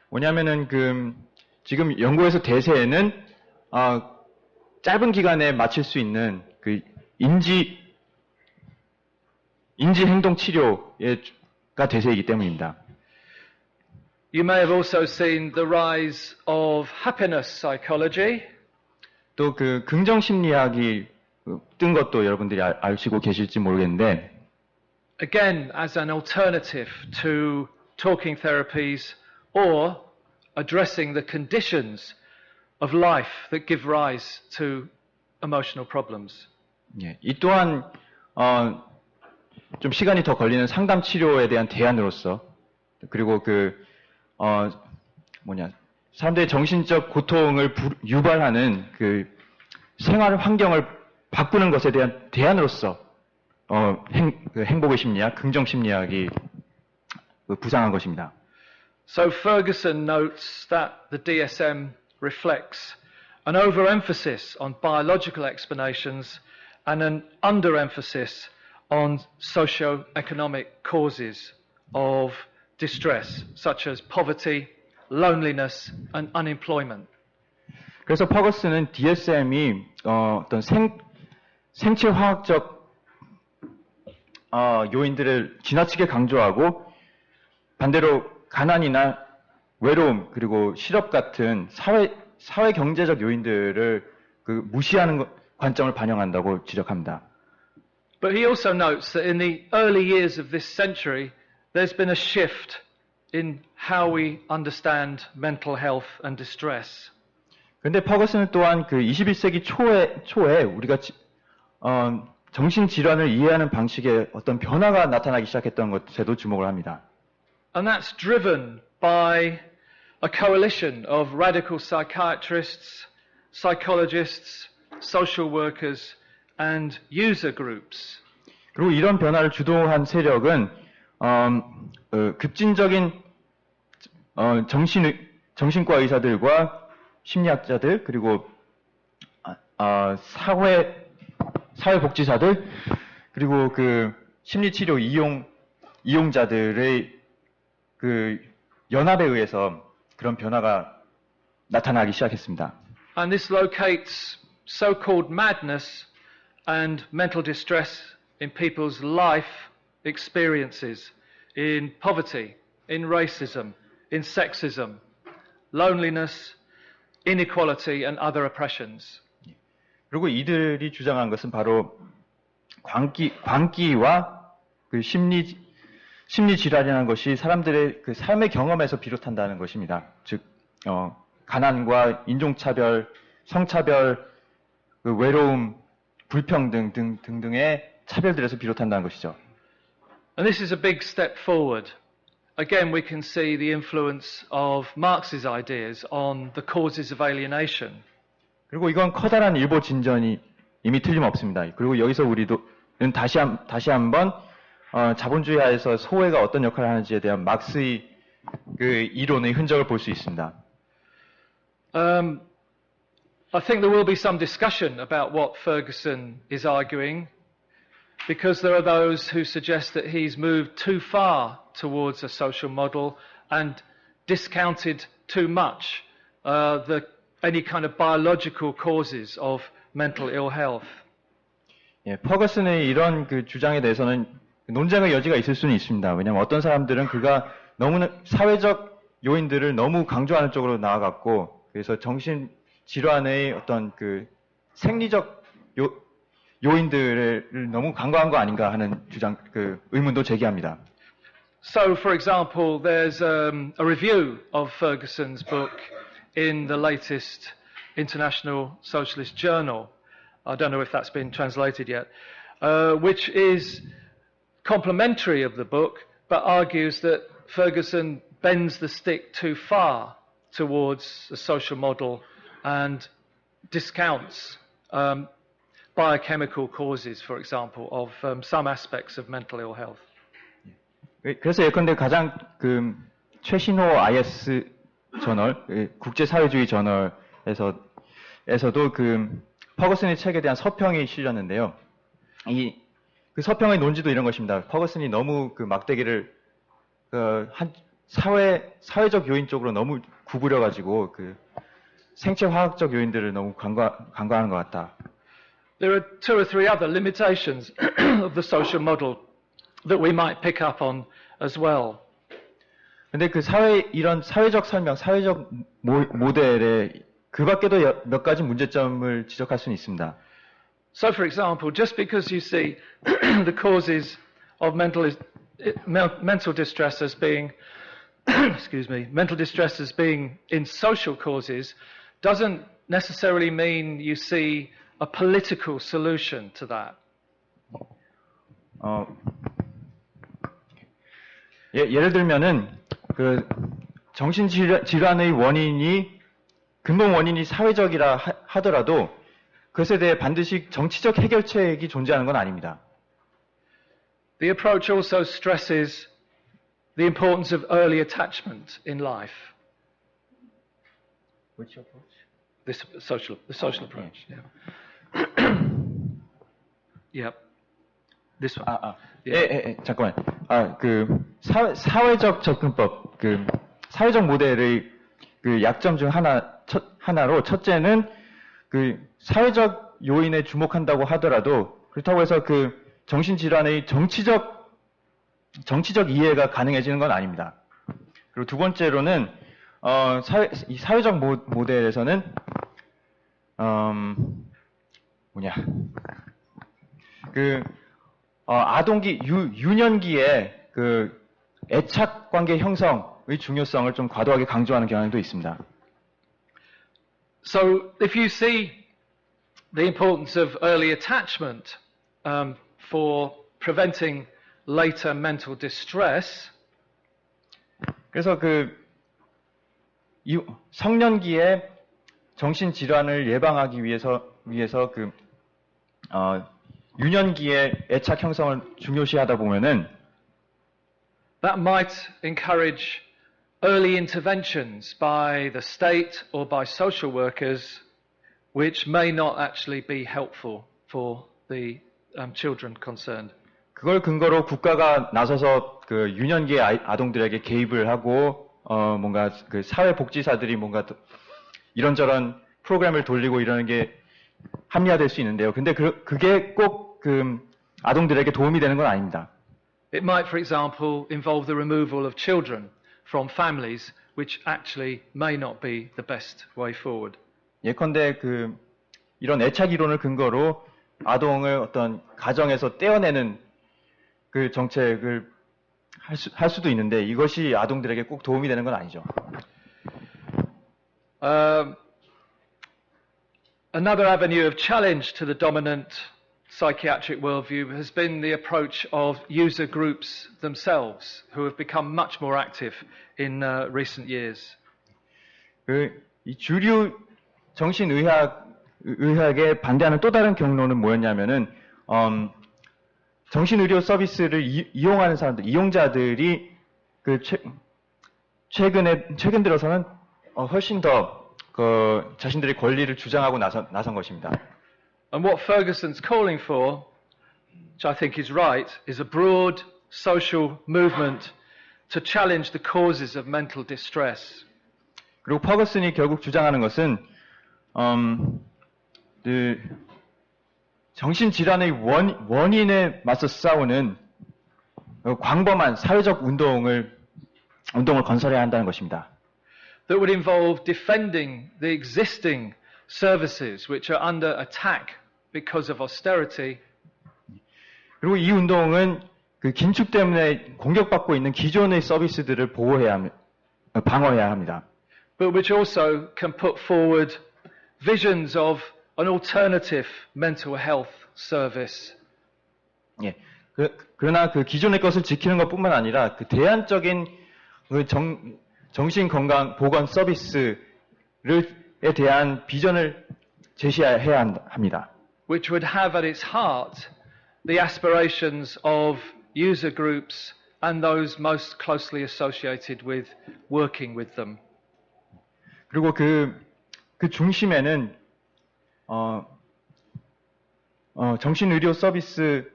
Speaker 2: 뭐냐면은 지금 연구에서 대세에는 짧은 기간에 마칠 수 있는 인지 행동 치료가 대세이기 때문입니다.
Speaker 1: You may have also seen the rise of happiness psychology.
Speaker 2: 또 긍정 심리학이 뜬 것도 여러분들이 아시고 계실지 모르겠는데,
Speaker 1: Again, as an alternative to talking therapies or addressing the conditions of life that give rise to emotional problems.
Speaker 2: 예, 이 또한 좀 시간이 더 걸리는 상담 치료에 대한 대안으로서, 그리고 사람들의 정신적 고통을 유발하는 생활 환경을 바꾸는 것에 대한 대안으로서 행복의 심리학, 긍정 심리학이 부상한 것입니다.
Speaker 1: So Ferguson notes that the DSM reflects an overemphasis on biological explanations and an underemphasis on socio-economic causes of distress, such as poverty, loneliness, and unemployment.
Speaker 2: 그래서 퍼거슨은 DSM이 어떤 생체화학적 요인들을 지나치게 강조하고 반대로 가난이나 외로움 그리고 실업 같은 사회 경제적 요인들을 무시하는 관점을 반영한다고 지적합니다.
Speaker 1: But he also notes that in the early years of this century, there's been a shift in how we understand mental health and distress.
Speaker 2: 그런데 퍼거슨은 또한 21세기 초에 우리가 정신질환을 이해하는 방식에 어떤 변화가 나타나기 시작했던 것에도 주목을 합니다.
Speaker 1: And that's driven by a coalition of radical psychiatrists, psychologists, social workers, and user groups.
Speaker 2: 그리고 이런 변화를 주도한 세력은 급진적인 정신과 의사들과 심리학자들 그리고 사회복지사들 그리고 심리치료 이용자들의 연합에 의해서 그런 변화가 나타나기 시작했습니다.
Speaker 1: And this locates so-called madness and mental distress in people's life experiences, in poverty, in racism, in sexism, loneliness, inequality, and other oppressions.
Speaker 2: 그리고 이들이 주장한 것은 바로 광기와 심리 질환이라는 것이 사람들의 삶의 경험에서 비롯한다는 것입니다. 즉, 가난과 인종차별, 성차별, 외로움, 불평등 등등의 차별들에서 비롯한다는 것이죠.
Speaker 1: And this is a big step forward. Again, we can see the influence of Marx's ideas on the causes of alienation.
Speaker 2: 그리고 이건 커다란 일보 진전이 이미 틀림없습니다. 그리고 여기서 우리는 다시 한번 자본주의 하에서 소외가 어떤 역할을 하는지에 대한 막스의 이론의 흔적을 볼 수 있습니다.
Speaker 1: I think there will be some discussion about what Ferguson is arguing, because there are those who suggest that he's moved too far towards a social model and discounted too much any kind of biological causes of mental ill health.
Speaker 2: 예, 퍼거슨의 이런 그 주장에 대해서는 논쟁의 여지가 있을 수는 있습니다. 왜냐하면 어떤 사람들은 그가 너무나 사회적 요인들을 너무 강조하는 쪽으로 나아갔고, 그래서 정신 질환의 어떤 그 생리적 요인들을 너무 간과한 거 아닌가 하는 의문도 제기합니다.
Speaker 1: So, for example, there's a review of Ferguson's book in the latest International Socialist Journal. I don't know if that's been translated yet, which is complimentary of the book, but argues that Ferguson bends the stick too far towards a social model and discounts biochemical causes, for example, of some aspects of mental ill health.
Speaker 2: 그래서 예컨대 가장 최신호 IS 저널, 국제사회주의 저널에서도 퍼거슨의 책에 대한 서평이 실렸는데요. 그 서평의 논지도 이런 것입니다. 퍼거슨이 너무 막대기를 사회적 요인 쪽으로 너무 구부려가지고 생체 화학적 요인들을 너무 간과하는 것 같다.
Speaker 1: There are two or three other limitations of the social model that we might pick up on as well.
Speaker 2: 근데 이런 사회적 설명, 사회적 모델에 그 밖에도 몇 가지 문제점을 지적할 수는 있습니다.
Speaker 1: So, for example, just because you see the causes of mental distress as being, mental distress as being in social causes, doesn't necessarily mean you see a political solution to that.
Speaker 2: 예를 들면은 정신질환의 근본 원인이 사회적이라 하더라도 그것에 대해 반드시 정치적 해결책이 존재하는 건 아닙니다.
Speaker 1: The approach also stresses the importance of early attachment in life.
Speaker 2: Which approach?
Speaker 1: The social approach. Yeah. Yep. This one.
Speaker 2: 잠깐만. 사회적 접근법, 사회적 모델의 약점 중 하나로 첫째는 사회적 요인에 주목한다고 하더라도 그렇다고 해서 정신질환의 정치적 이해가 가능해지는 건 아닙니다. 그리고 두 번째로는 이 사회적 모델에서는 아동기 유년기에 애착 관계 형성의 중요성을 좀 과도하게 강조하는 경향도 있습니다.
Speaker 1: So, if you see the importance of early attachment for preventing later mental distress,
Speaker 2: 그래서 성년기에 정신 질환을 예방하기 위해서 유년기에 애착 형성을 중요시하다 보면은
Speaker 1: that might encourage early interventions by the state or by social workers, which may not actually be helpful for the children concerned.
Speaker 2: 그걸 근거로 국가가 나서서 유년기 아동들에게 개입을 하고 뭔가 사회복지사들이 뭔가 이런저런 프로그램을 돌리고 이러는 게 합리화될 수 있는데요. 근데 그게 꼭 아동들에게 도움이 되는 건 아닙니다.
Speaker 1: It might, for example, involve the removal of children from families, which actually may not be the best way forward.
Speaker 2: 예컨대 이런 애착 이론을 근거로 아동을 어떤 가정에서 떼어내는 정책을 할 수도 있는데 이것이 아동들에게 꼭 도움이 되는 건 아니죠.
Speaker 1: Another avenue of challenge to the dominant psychiatric worldview has been the approach of user groups themselves, who have become much more active in recent years.
Speaker 2: 이 주류 정신의학에 반대하는 또 다른 경로는 뭐였냐면은 정신의료 서비스를 이용하는 사람들, 이용자들이 최근 들어서는 훨씬 더 자신들의 권리를 주장하고 나선 것입니다.
Speaker 1: And what Ferguson's calling for, which I think is right, is a broad social movement to challenge the causes of mental distress.
Speaker 2: 그리고 퍼거슨이 결국 주장하는 것은 정신질환의 원인에 맞서 싸우는 광범한 사회적 운동을 건설해야 한다는 것입니다.
Speaker 1: That would involve defending the existing services which are under attack because of austerity.
Speaker 2: 그리고 이 운동은 그 긴축 때문에 공격받고 있는 기존의 서비스들을 방어해야 합니다.
Speaker 1: But which also can put forward visions of an alternative mental health service.
Speaker 2: 예. 그러나 그 기존의 것을 지키는 것뿐만 아니라 그 대안적인 정신 건강 보건 서비스에 대한 비전을 제시해야 합니다.
Speaker 1: Which would have at its heart the aspirations of user groups and those most closely associated with working with them.
Speaker 2: 그리고 그 중심에는 정신의료 서비스를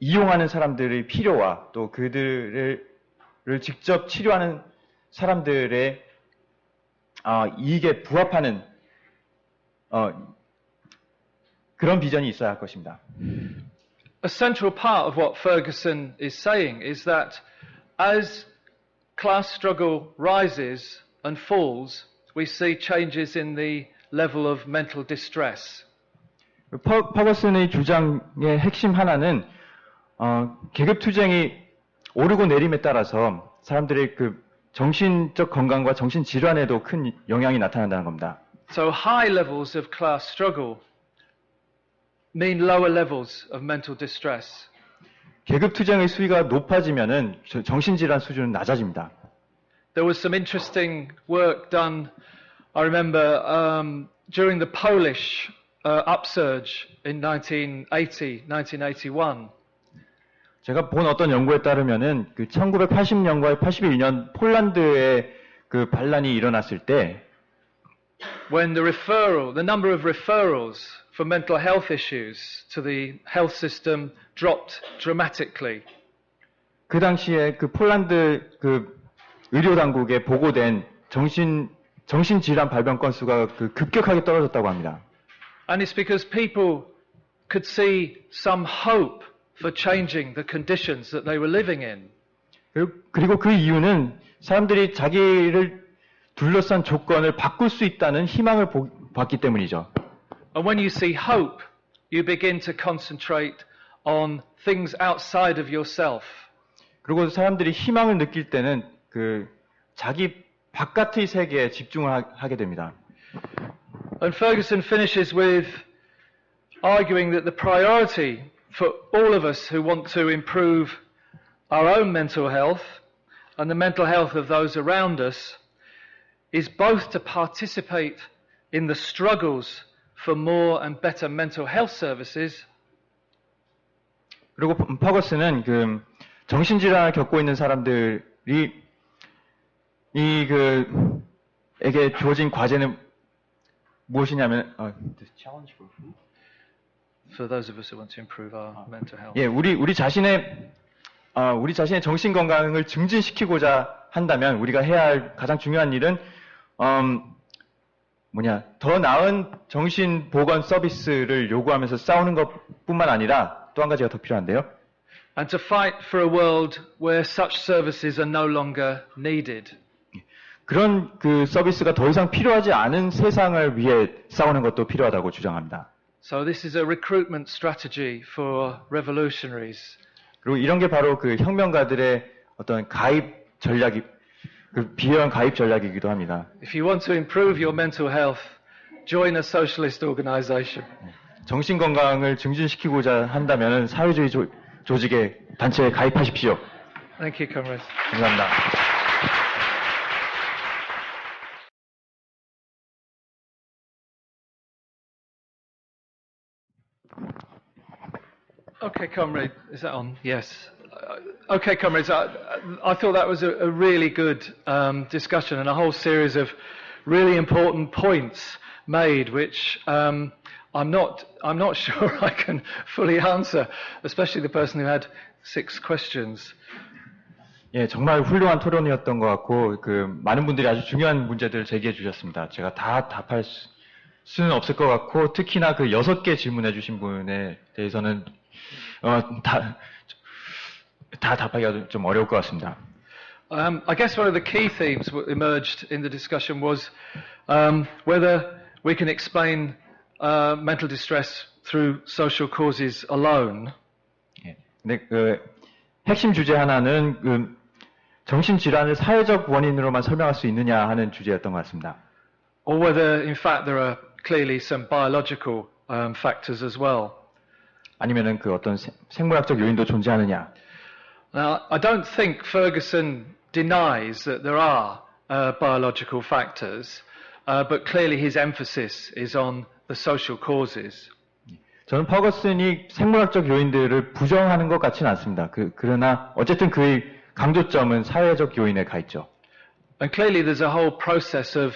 Speaker 2: 이용하는 사람들의 필요와 또 그들을 직접 치료하는 사람들의 이익에 부합하는 그런 비전이 있어야 할 것입니다.
Speaker 1: A central part of what Ferguson is saying is that as class struggle rises and falls, we see changes in the level of mental distress.
Speaker 2: 퍼거슨의 주장의 핵심 하나는 계급 투쟁이 오르고 내림에 따라서 사람들의 그 정신적 건강과 정신 질환에도 큰 영향이 나타난다는 겁니다.
Speaker 1: So high levels of class struggle mean lower levels of mental distress.
Speaker 2: 계급 투쟁의 수위가 높아지면은 정신 질환 수준은 낮아집니다.
Speaker 1: There was some interesting work done, I remember, during the Polish upsurge in 1981.
Speaker 2: 제가 본 어떤 연구에 따르면은 그 1980년과 81년 폴란드의 그 반란이 일어났을 때
Speaker 1: when the number of referrals for mental health issues to the health system dropped dramatically.
Speaker 2: 그 당시에 그 폴란드 그 의료 당국에 보고된 정신 질환 발병 건수가 그 급격하게 떨어졌다고 합니다.
Speaker 1: And it's because people could see some hope for changing the conditions that they were living in.
Speaker 2: 그리고 그 이유는 사람들이 자기를 둘러싼 조건을 바꿀 수 있다는 희망을 봤기 때문이죠.
Speaker 1: And when you see hope, you begin to concentrate on things outside of yourself.
Speaker 2: 그리고 사람들이 희망을 느낄 때는 그 자기 바깥의 세계에 집중을 하게 됩니다.
Speaker 1: And Ferguson finishes with arguing that the priority for all of us who want to improve our own mental health and the mental health of those around us is both to participate in the struggles for more and better mental health services.
Speaker 2: 그리고 퍼거슨은 그 정신질환을 겪고 있는 사람들이 에게 주어진 과제는 무엇이냐면
Speaker 1: For those of us who want to improve our mental health.
Speaker 2: 예, 우리 자신의 정신 건강을 증진시키고자 한다면 우리가 해야 할 가장 중요한 일은 더 나은 정신 보건 서비스를 요구하면서 싸우는 것뿐만 아니라 또 한 가지가 더 필요한데요.
Speaker 1: And to fight for a world where such services are no longer needed.
Speaker 2: 그런 그 서비스가 더 이상 필요하지 않은 세상을 위해 싸우는 것도 필요하다고 주장합니다.
Speaker 1: So this is a recruitment strategy for revolutionaries.
Speaker 2: 그리고 이런 게 바로 그 혁명가들의 어떤 가입 전략이 그 비열한 가입 전략이기도 합니다.
Speaker 1: If you want to improve your mental health, join a socialist organization.
Speaker 2: 정신 건강을 증진시키고자 한다면 사회주의 조직의 단체에 가입하십시오.
Speaker 1: Thank you, comrades.
Speaker 2: 감사합니다.
Speaker 1: Okay, comrade, is that on? Yes. Okay, comrades, I thought that was a really good discussion and a whole series of really important points made, which I'm not sure I can fully answer, especially the person who had 6 questions.
Speaker 2: 예, 정말 훌륭한 토론이었던 것 같고, 많은 분들이 아주 중요한 문제들을 제기해 주셨습니다. 제가 다 답할 수는 없을 것 같고, 특히나 6개 질문해 주신 분에 대해서는, 다 답하기가 좀 어려울 것 같습니다.
Speaker 1: I guess one of the key themes emerged in the discussion was whether we can explain mental distress through social causes alone.
Speaker 2: 예, 근데 핵심 주제 하나는 정신질환을 사회적 원인으로만 설명할 수 있느냐 하는 주제였던 것 같습니다.
Speaker 1: Or whether, in fact, there are clearly some biological factors as well.
Speaker 2: 아니면은 어떤 생물학적 요인도 존재하느냐.
Speaker 1: Now, I don't think Ferguson denies that there are biological factors, but clearly his emphasis is on the social causes.
Speaker 2: 저는 퍼거슨이 생물학적 요인들을 부정하는 것 같지는 않습니다. 그러나 어쨌든 그의 강조점은 사회적 요인에 가 있죠.
Speaker 1: And clearly there's a whole process of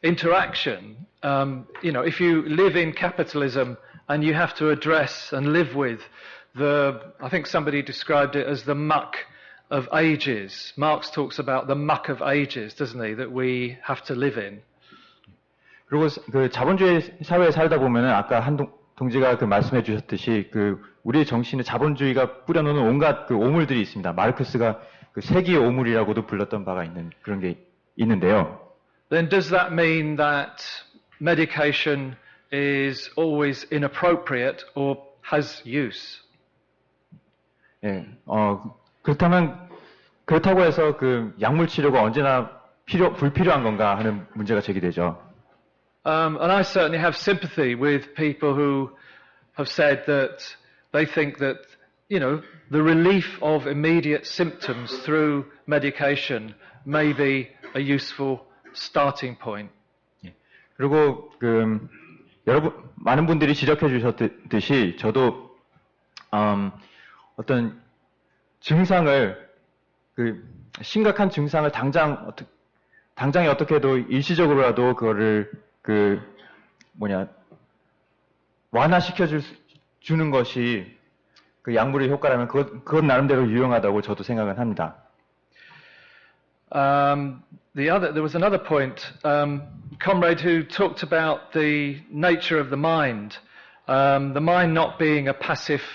Speaker 1: interaction. If you live in capitalism and you have to address and live with I think somebody described it as the muck of ages. Marx talks about the muck of ages, doesn't he, that we have to live in.
Speaker 2: 그리고 자본주의 사회에 살다 보면은 아까 한 동지가 말씀해 주셨듯이 우리의 정신에 자본주의가 뿌려놓는 온갖 오물들이 있습니다. 마르크스가 세기의 오물이라고도 불렀던 바가 있는 그런 게 있는데요.
Speaker 1: Then does that mean that medication is always inappropriate or has use?
Speaker 2: 예, 그렇다고 해서 약물 치료가 언제나 불필요한 건가 하는 문제가 제기되죠.
Speaker 1: And I certainly have sympathy with people who have said that they think that, the relief of immediate symptoms through medication may be a useful starting point.
Speaker 2: 예. 그리고 많은 분들이 지적해 주셨듯이 저도 어떤 증상을 심각한 증상을 당장에 어떻게도 일시적으로라도 그거를 완화시켜 주는 것이 약물의 효과라면 그건 나름대로 유용하다고 저도 생각은 합니다.
Speaker 1: There was another point, comrade who talked about the nature of the mind not being a passive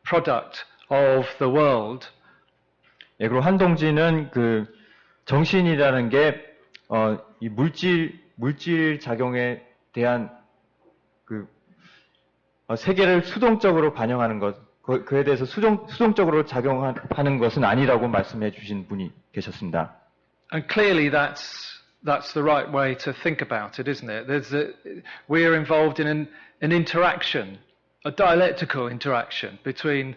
Speaker 1: product of the world.
Speaker 2: 예, 그리고 한 동지는 정신이라는 게 이 물질 작용에 대한 세계를 수동적으로 반영하는 것, 그에 대해서 수동적으로 작용하는 것은 아니라고 말씀해 주신 분이 계셨습니다.
Speaker 1: And clearly that's the right way to think about it, isn't it? We're involved in an interaction, a dialectical interaction between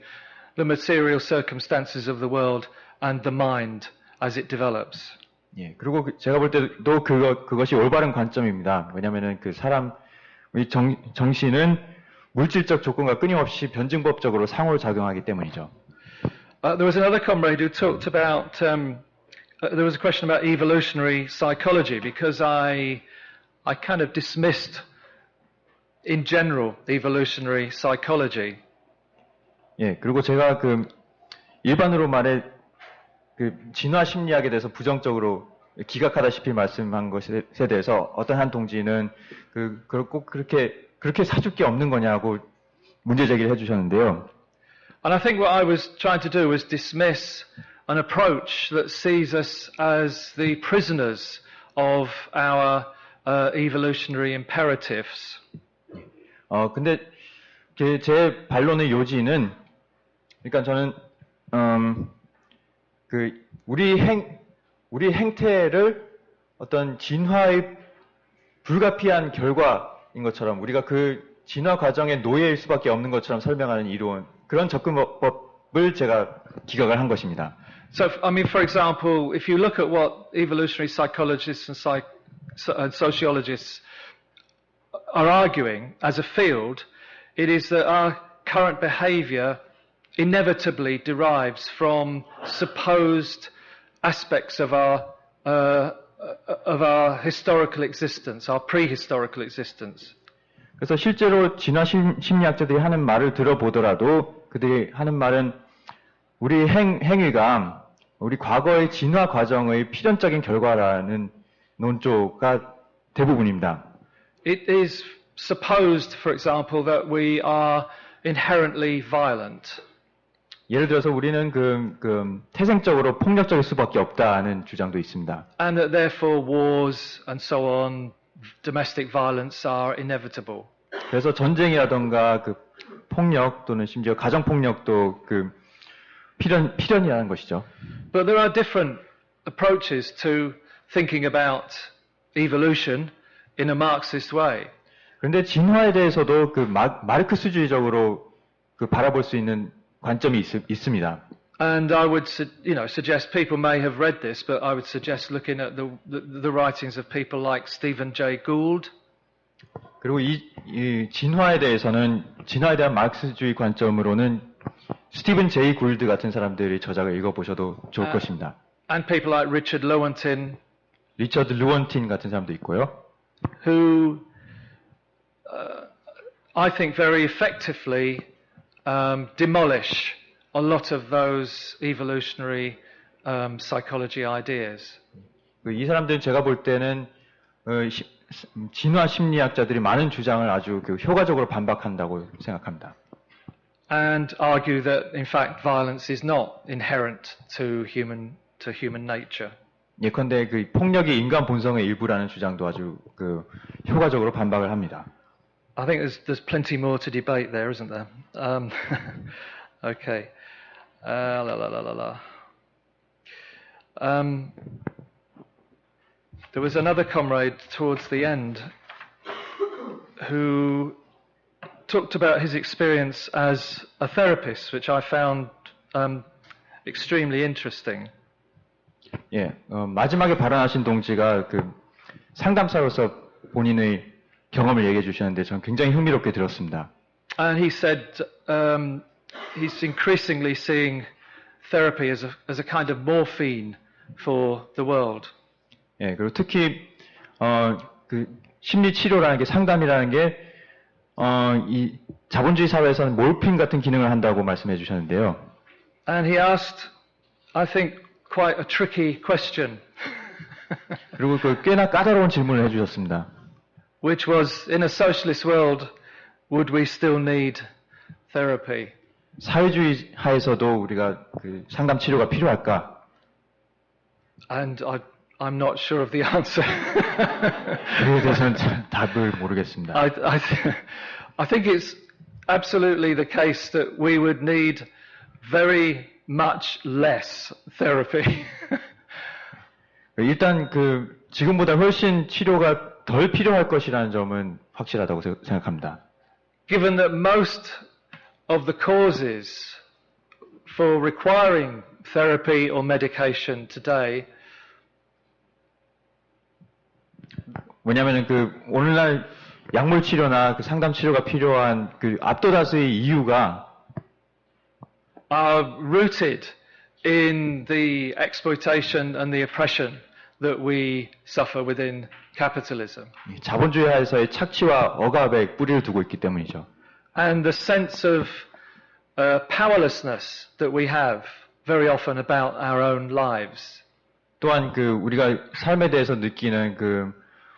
Speaker 1: the material circumstances of the world and the mind as it develops.
Speaker 2: 예, 그리고 제가 볼 때도 그것이 올바른 관점입니다. 왜냐하면은 우리 정신은 물질적 조건과 끊임없이 변증법적으로 상호작용하기 때문이죠.
Speaker 1: There was another comrade who talked about, there was a question about evolutionary psychology, because I kind of dismissed, in general, evolutionary psychology.
Speaker 2: 예, 그리고 제가 일반으로 말해 진화 심리학에 대해서 부정적으로 기각하다시피 말씀한 것에 대해서 어떤 한 동지는 그걸 꼭 그렇게 사줄 게 없는 거냐고 문제 제기를 해주셨는데요.
Speaker 1: And I think what I was trying to do was dismiss an approach that sees us as the prisoners of our evolutionary imperatives.
Speaker 2: 근데 제 반론의 요지는, 그러니까 저는 우리 행태를 어떤 진화의 불가피한 결과인 것처럼 우리가 진화 과정의 노예일 수밖에 없는 것처럼 설명하는 이론, 그런 접근법을 제가 기각을 한 것입니다.
Speaker 1: So, for example, if you look at what evolutionary psychologists and sociologists are arguing as a field, it is that our current behavior inevitably derives from supposed aspects of our of our historical existence, our prehistorical existence.
Speaker 2: 그래서 실제로 진화 심리학자들이 하는 말을 들어보더라도 그들이 하는 말은 우리 행위가 우리 과거의 진화 과정의 필연적인 결과라는 논조가 대부분입니다.
Speaker 1: It is supposed, for example, that we are inherently violent.
Speaker 2: 예를 들어서 우리는 태생적으로 폭력적일 수밖에 없다는 주장도 있습니다.
Speaker 1: And that therefore wars and so on, domestic violence are inevitable.
Speaker 2: 그래서 전쟁이라던가 폭력 또는 심지어 가정 폭력도 필연이라는 것이죠.
Speaker 1: But there are different approaches to thinking about evolution in a Marxist way.
Speaker 2: 그런데 진화에 대해서도 마르크스주의적으로 바라볼 수 있는 관점이 있습니다.
Speaker 1: And I would, suggest people may have read this, but I would suggest looking at the writings of people like Stephen Jay Gould.
Speaker 2: 그리고 이 진화에 대한 마르크스주의 관점으로는 스티븐 제이 굴드 같은 사람들의 저작을 읽어보셔도 좋을 것입니다.
Speaker 1: And people like Richard Lewontin.
Speaker 2: 리처드 루원틴 같은 사람도 있고요.
Speaker 1: Who, I think very effectively demolish a lot of those evolutionary psychology ideas.
Speaker 2: 이 사람들은 제가 볼 때는 진화 심리학자들이 많은 주장을 아주 효과적으로 반박한다고 생각합니다.
Speaker 1: And argue that, in fact, violence is not inherent to human nature.
Speaker 2: 예컨대 폭력이 인간 본성의 일부라는 주장도 아주 효과적으로 반박을 합니다.
Speaker 1: I think there's plenty more to debate there, isn't there? Okay. There was another comrade towards the end who talked about his experience as a therapist, which I found extremely interesting.
Speaker 2: 예, 마지막에 발언하신 동지가 상담사로서 본인의 경험을 얘기해 주셨는데 저는 굉장히 흥미롭게 들었습니다.
Speaker 1: And he said he's increasingly seeing therapy as a kind of morphine for the world.
Speaker 2: 예, 그리고 특히 심리 치료라는 게 상담이라는 게 이 자본주의 사회에서는 몰핀 같은 기능을 한다고 말씀해 주셨는데요.
Speaker 1: And he asked, I think, quite a tricky question.
Speaker 2: 그리고 꽤나 까다로운 질문을 해주셨습니다.
Speaker 1: Which was, in a socialist world, would we still need therapy?
Speaker 2: 사회주의 하에서도 우리가 상담 치료가 필요할까?
Speaker 1: And I'm not sure of the answer.
Speaker 2: 그에 대해서는 잘 답을 모르겠습니다.
Speaker 1: I think it's absolutely the case that we would need very much less therapy.
Speaker 2: 일단 지금보다 훨씬 치료가 덜 필요할 것이라는 점은 확실하다고 생각합니다.
Speaker 1: Given that most of the causes for requiring therapy or medication today
Speaker 2: 왜냐하면 오늘날 약물 치료나 상담 치료가 필요한 압도다수의 이유가
Speaker 1: are rooted in the exploitation and the oppression that we suffer within capitalism.
Speaker 2: 자본주의 하에서의 착취와 억압에 뿌리를 두고 있기 때문이죠.
Speaker 1: And the sense of powerlessness that we have very often about our own lives.
Speaker 2: 또한 우리가 삶에 대해서 느끼는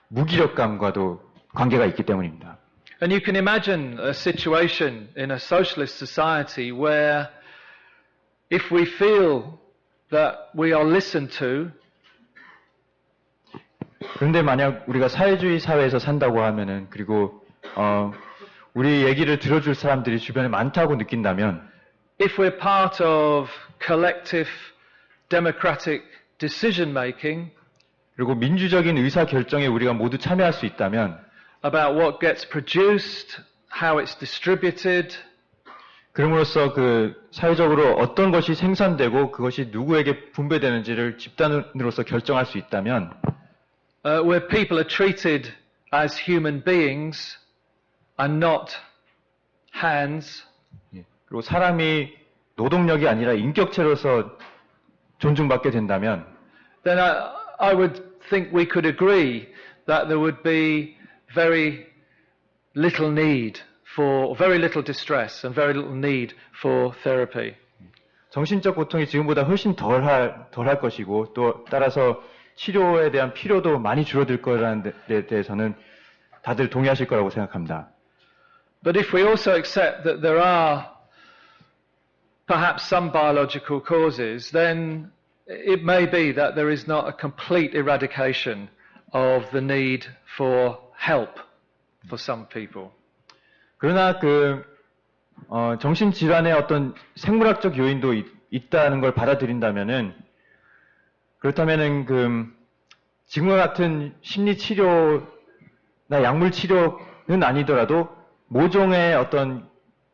Speaker 2: 무기력감과도 관계가 있기 때문입니다.
Speaker 1: And you can imagine a situation in a socialist society where if we feel that we are listened to,
Speaker 2: 그런데 만약 우리가 사회주의 사회에서 산다고 하면은 그리고 우리 얘기를 들어줄 사람들이 주변에 많다고 느낀다면,
Speaker 1: if we're part of collective democratic decision making,
Speaker 2: 그리고 민주적인 의사 결정에 우리가 모두 참여할 수 있다면,
Speaker 1: about what gets produced, how it's distributed,
Speaker 2: 그럼으로써 사회적으로 어떤 것이 생산되고 그것이 누구에게 분배되는지를 집단으로서 결정할 수 있다면,
Speaker 1: where people are treated as human beings and not hands,
Speaker 2: 그리고 사람이 노동력이 아니라 인격체로서 존중받게 된다면,
Speaker 1: then I would think we could agree that there would be very little need for, very little distress and very little need for therapy.
Speaker 2: 정신적 고통이 지금보다 훨씬 덜할 것이고 또 따라서 치료에 대한 필요도 많이 줄어들 거라는 데 대해서는 다들 동의하실 거라고 생각합니다.
Speaker 1: But if we also accept that there are perhaps some biological causes, then it may be that there is not a complete eradication of the need for help for some people.
Speaker 2: 그러나 정신질환의 어떤 생물학적 요인도 있다는 걸 받아들인다면은, 그렇다면은 지금과 같은 심리치료나 약물치료는 아니더라도 모종의 어떤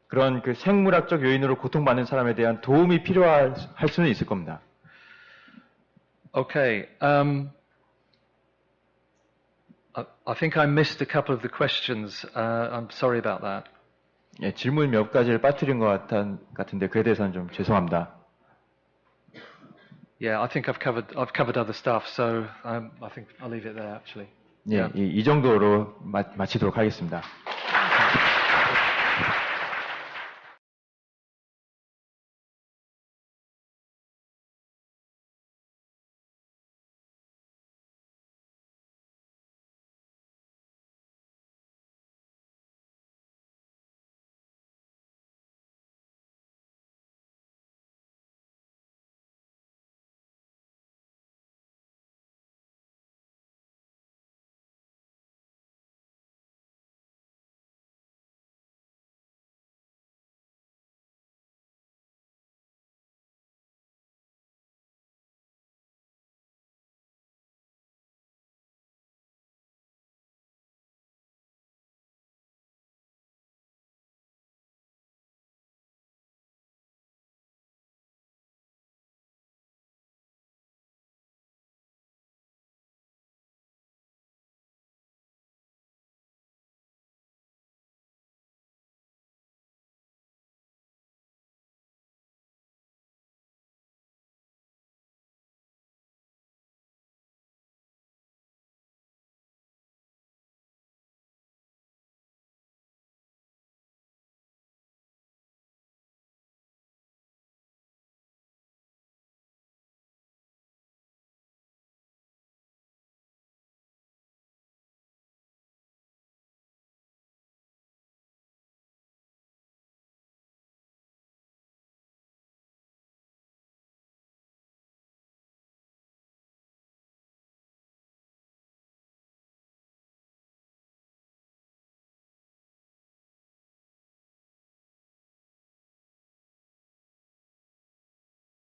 Speaker 2: 그런 생물학적 요인으로 고통받는 사람에 대한 도움이 필요할 수는 있을 겁니다.
Speaker 1: Okay. I think I missed a couple of the questions. I'm sorry about that.
Speaker 2: 예, 질문 몇 가지를 빠뜨린 것 같은데 그에 대해서는 좀 죄송합니다.
Speaker 1: Yeah, I think I've covered other stuff, so I think I'll leave it there. Actually.
Speaker 2: 예,
Speaker 1: Yeah.
Speaker 2: 이 정도로 마치도록 하겠습니다.